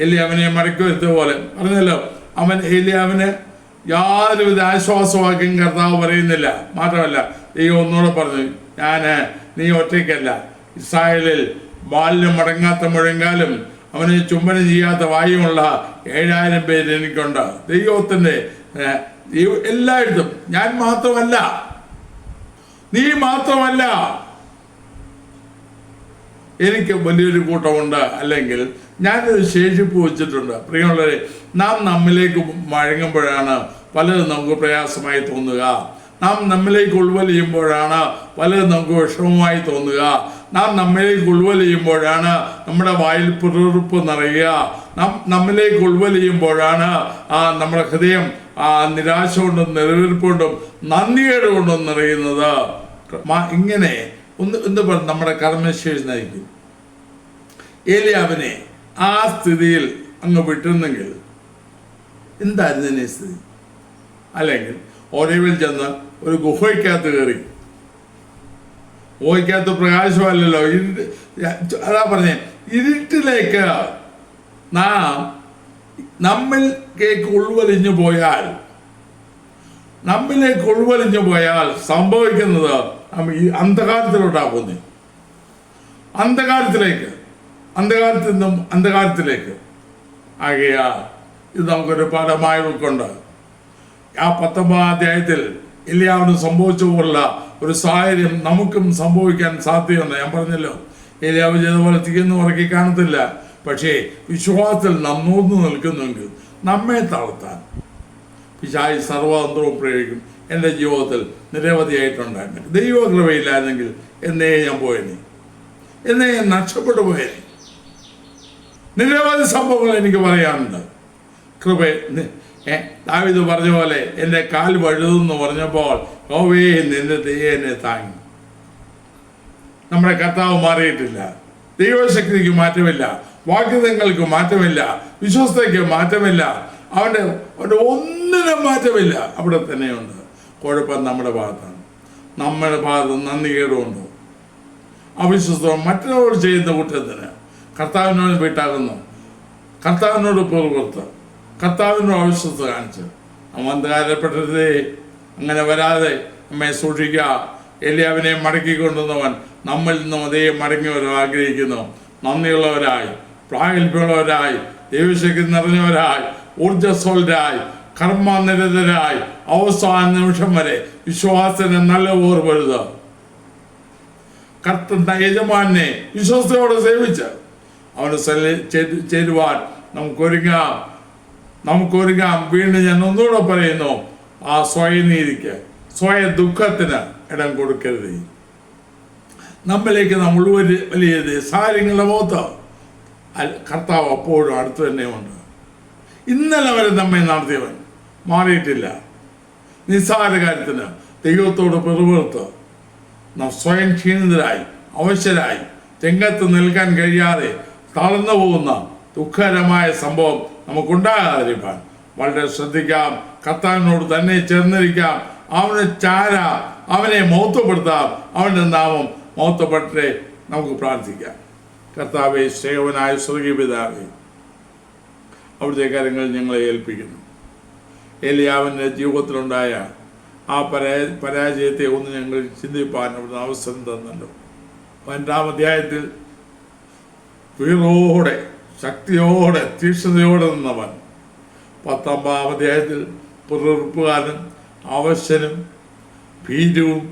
എലിയാവിനെ മടക്കി വരുത്ത പോലെ പറഞ്ഞല്ലോ, അവന് യാതൊരുവിധ ആശ്വാസവാക്യം കർത്താവ് പറയുന്നില്ല. മാത്രമല്ല ദൈവം ഒന്നുകൂടെ പറഞ്ഞു, നീ ഒറ്റയ്ക്കല്ല, ഇസ്രായേലിൽ ബാലിന് മടങ്ങാത്ത മുഴങ്കാലും അവന് ചുംബനം ചെയ്യാത്ത വായുമുള്ള 7000 പേര് എനിക്കുണ്ട്. ദൈവത്തിൻ്റെ എല്ലായിടത്തും ഞാൻ മാത്രമല്ല, നീ മാത്രമല്ല, എനിക്ക് വലിയൊരു കൂട്ടമുണ്ട്. അല്ലെങ്കിൽ ഞാനൊരു ശേഷിപ്പ് വെച്ചിട്ടുണ്ട്. പ്രിയമുള്ളവരെ, നാം നമ്മിലേക്ക് വഴങ്ങുമ്പോഴാണ് പലതും നമുക്ക് പ്രയാസമായി തോന്നുക. നാം നമ്മിലേക്ക് ഉൾവലിയുമ്പോഴാണ് പലതും നമുക്ക് വിഷമമായി തോന്നുക. നാം നമ്മിലേക്ക് ഉൾവലിയുമ്പോഴാണ് നമ്മുടെ വായിൽ പിറുപിറുപ്പ് നിറയുക. നമ്മിലേക്ക് ഉൾവലിയുമ്പോഴാണ് നമ്മുടെ ഹൃദയം നിരാശ കൊണ്ടും നിലനിൽപ്പ് കൊണ്ടും നന്ദികേട് കൊണ്ടും നിറയുന്നത്. ഇങ്ങനെ എന്ത് പറഞ്ഞു നമ്മുടെ കർമ്മശേഷി നയിക്കും. ഏലിയാവിനെ ആ സ്ഥിതിയിൽ അങ്ങ് വിട്ടിരുന്നെങ്കിൽ എന്തായിരുന്നു ഇതിനെ സ്ഥിതി? അല്ലെങ്കിൽ ഒരേവിൽ ചെന്ന് ഒരു ഗുഹയ്ക്കകത്ത് കയറി, ഗുഹയ്ക്കകത്ത് പ്രകാശമല്ലല്ലോ, അതാ പറഞ്ഞേ, ഇരുട്ടിലേക്ക് നമ്മിലേക്ക് ഉൾവലിഞ്ഞു പോയാൽ സംഭവിക്കുന്നത് ഈ അന്ധകാരത്തിലോട്ടാ പോകുന്നത്. അന്ധകാരത്തിൽ നിന്നും അന്ധകാരത്തിലേക്ക് ആകയാൽ ഇത് നമുക്കൊരു പാഠമായി ഉൾക്കൊണ്ട് ആ 19-ാം അധ്യായത്തിൽ ഏലിയാവിന് സംഭവിച്ച പോലുള്ള ഒരു സാഹചര്യം നമുക്കും സംഭവിക്കാൻ സാധ്യതയുണ്ട്. ഞാൻ പറഞ്ഞല്ലോ, ഏലിയാവ് ചെയ്ത പോലെ തികഞ്ഞു ഉറക്കി കാണത്തില്ല. പക്ഷേ വിശ്വാസത്തിൽ നാം നൂർന്നു നിൽക്കുന്നുവെങ്കിൽ നമ്മെ തളർത്താൻ പിശാച് സർവതന്ത്രവും പ്രയോഗിക്കും. എൻ്റെ ജീവിതത്തിൽ നിരവധിയായിട്ടുണ്ടായിരുന്നു. ദൈവകൃപയില്ലായിരുന്നെങ്കിൽ എന്നേ ഞാൻ പോയേനെ, എന്നേ ഞാൻ നഷ്ടപ്പെട്ടു പോയേനെ. നിരവധി സംഭവങ്ങൾ എനിക്ക് പറയാനുണ്ട്. ദാവീദ് പറഞ്ഞ പോലെ എൻ്റെ കാൽ വഴുതെന്ന് പറഞ്ഞപ്പോൾ യഹോവേ നിന്റെ ദയ എന്നെ താങ്ങി. നമ്മുടെ കർത്താവ് മാറിയിട്ടില്ല. ദൈവശക്തിക്ക് മാറ്റമില്ല, വാഗ്ദത്തങ്ങൾക്ക് മാറ്റമില്ല, വിശ്വസ്തയ്ക്ക് മാറ്റമില്ല, അവൻ്റെ ഒന്നിനും മാറ്റമില്ല. അവിടെ തന്നെയുണ്ട്. കുഴപ്പം നമ്മുടെ ഭാഗത്താണ്. നമ്മുടെ ഭാഗത്ത് നന്ദികേടുണ്ടോ, അവിശ്വസ്തം, മറ്റുള്ളവർ ചെയ്യുന്ന കുറ്റത്തിന് കർത്താവിനോട് വീട്ടാകുന്നു, കർത്താവിനോട് പുറത്ത്, കർത്താവിനോട് അവിശ്വസ്ത കാണിച്ച് നാം അന്ധകാരപ്പെട്ടതേ. അങ്ങനെ വരാതെ നമ്മെ സൂക്ഷിക്കുക. ഏലിയാവിനെ മടക്കിക്കൊണ്ടുവന്നവൻ നമ്മിൽ നിന്നും അതേ മടങ്ങിയവർ ആഗ്രഹിക്കുന്നു. നന്ദിയുള്ളവരായി, പ്രാഗൽഭ്യമുള്ളവരായി, ദൈവശക്തി നിറഞ്ഞവരായി, ഊർജ്ജസ്വലരായി, കർമ്മനിരതരായി, അവസാന നിമിഷം വരെ വിശ്വാസത്തിന് നല്ല ഓർമ്മരുത്. യജമാനെ വിശ്വസ്തയോടെ സേവിച്ച് അവന് ചേരുവാൻ നമുക്കൊരുങ്ങാം. വീണ്ടും ഞാൻ ഒന്നുകൂടെ പറയുന്നു, ആ സ്വയനീതിക്ക്, സ്വയ ദുഃഖത്തിന് ഇടം കൊടുക്കരുത്. നമ്മിലേക്ക് നമ്മൾ വലിയത് സാഹചര്യങ്ങളുടെ മുഖത്ത് കർത്താവ് അപ്പോഴും അടുത്ത് തന്നെയുണ്ട്. ഇന്നലെ വരെ നമ്മെ നടത്തിയവൻ മാറിയിട്ടില്ല. നിസ്സാര കാര്യത്തിന് ദൈവത്തോട് പിറുപിറുത്ത് നാം സ്വയം ക്ഷീണിതരായി, അവശ്യരായി, രംഗത്ത് നിൽക്കാൻ കഴിയാതെ തളർന്നു പോകുന്ന ദുഃഖകരമായ സംഭവം നമുക്കുണ്ടാകാതിരിക്കാൻ വളരെ ശ്രദ്ധിക്കാം. കർത്താവിനോട് തന്നെ ചേർന്നിരിക്കാം. അവനെ ചാരാം, അവനെ മഹത്വപ്പെടുത്താം. അവൻ്റെ നാമം മഹത്വപ്പെട്ടെ നമുക്ക് പ്രാർത്ഥിക്കാം. കർത്താവേ, സ്നേഹവനായ സ്വർഗീയ പിതാവേ, അവിടുത്തെ കാര്യങ്ങൾ ഞങ്ങളെ ഏൽപ്പിക്കുന്നു. ഏലിയാവിൻ്റെ ജീവിതത്തിലുണ്ടായ ആ പരാജയത്തെ ഒന്ന് ഞങ്ങൾ ചിന്തിപ്പാൻ അവിടുന്ന് അവസരം തന്നല്ലോ. 5-ാം അധ്യായത്തിൽ വീറോടെ, ശക്തിയോടെ, തീക്ഷ്ണതയോടെ നിന്നവൻ 10-ാം അധ്യായത്തിൽ പിറുപിറുപ്പുകാരനും അവശ്യനും ഭീരുവും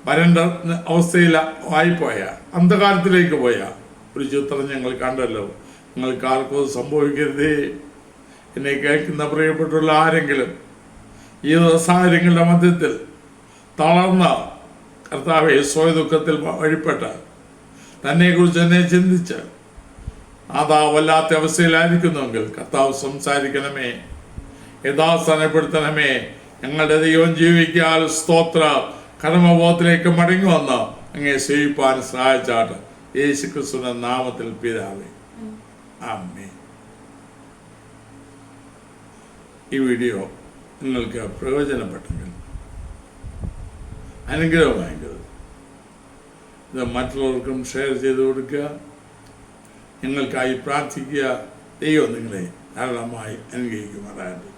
വരണ്ട അവസ്ഥയിലായിപ്പോയ, അന്ധകാരത്തിലേക്ക് പോയ ഒരു ചിത്രം ഞങ്ങൾ കണ്ടല്ലോ. നിങ്ങൾക്ക് ആർക്കും സംഭവിക്കരുതേ. എന്നെ കേൾക്കുന്ന പ്രിയപ്പെട്ടുള്ള ആരെങ്കിലും ഈ സാഹചര്യങ്ങളുടെ മധ്യത്തിൽ തളർന്ന കർത്താവെ സ്വയ ദുഃഖത്തിൽ വഴിപ്പെട്ട് തന്നെക്കുറിച്ച് തന്നെ ചിന്തിച്ച് അതാ വല്ലാത്ത അവസ്ഥയിലായിരിക്കുന്നുവെങ്കിൽ കർത്താവ് സംസാരിക്കണമേ, യഥാസ്ഥാനപ്പെടുത്തണമേ. ഞങ്ങളുടെ ദൈവം ജീവിക്കാൻ സ്തോത്ര. കർമ്മബോധത്തിലേക്ക് മടങ്ങി വന്ന് അങ്ങേ സേവിപ്പാൻ സഹായിച്ചാട്ട് യേശുക്രിസ്തുവിന്റെ നാമത്തിൽ പിതാവേ, ആമേൻ. ഈ വീഡിയോ നിങ്ങൾക്ക് പ്രയോജനപ്പെട്ടെങ്കിൽ, അനുഗ്രഹമായെങ്കിൽ ഇത് മറ്റുള്ളവർക്കും ഷെയർ ചെയ്ത് കൊടുക്കുക. ഞങ്ങൾക്കായി പ്രാർത്ഥിക്കുക. ദൈവം നിങ്ങളെ ധാരാളമായി അനുഗ്രഹിക്കുമാറാകട്ടെ.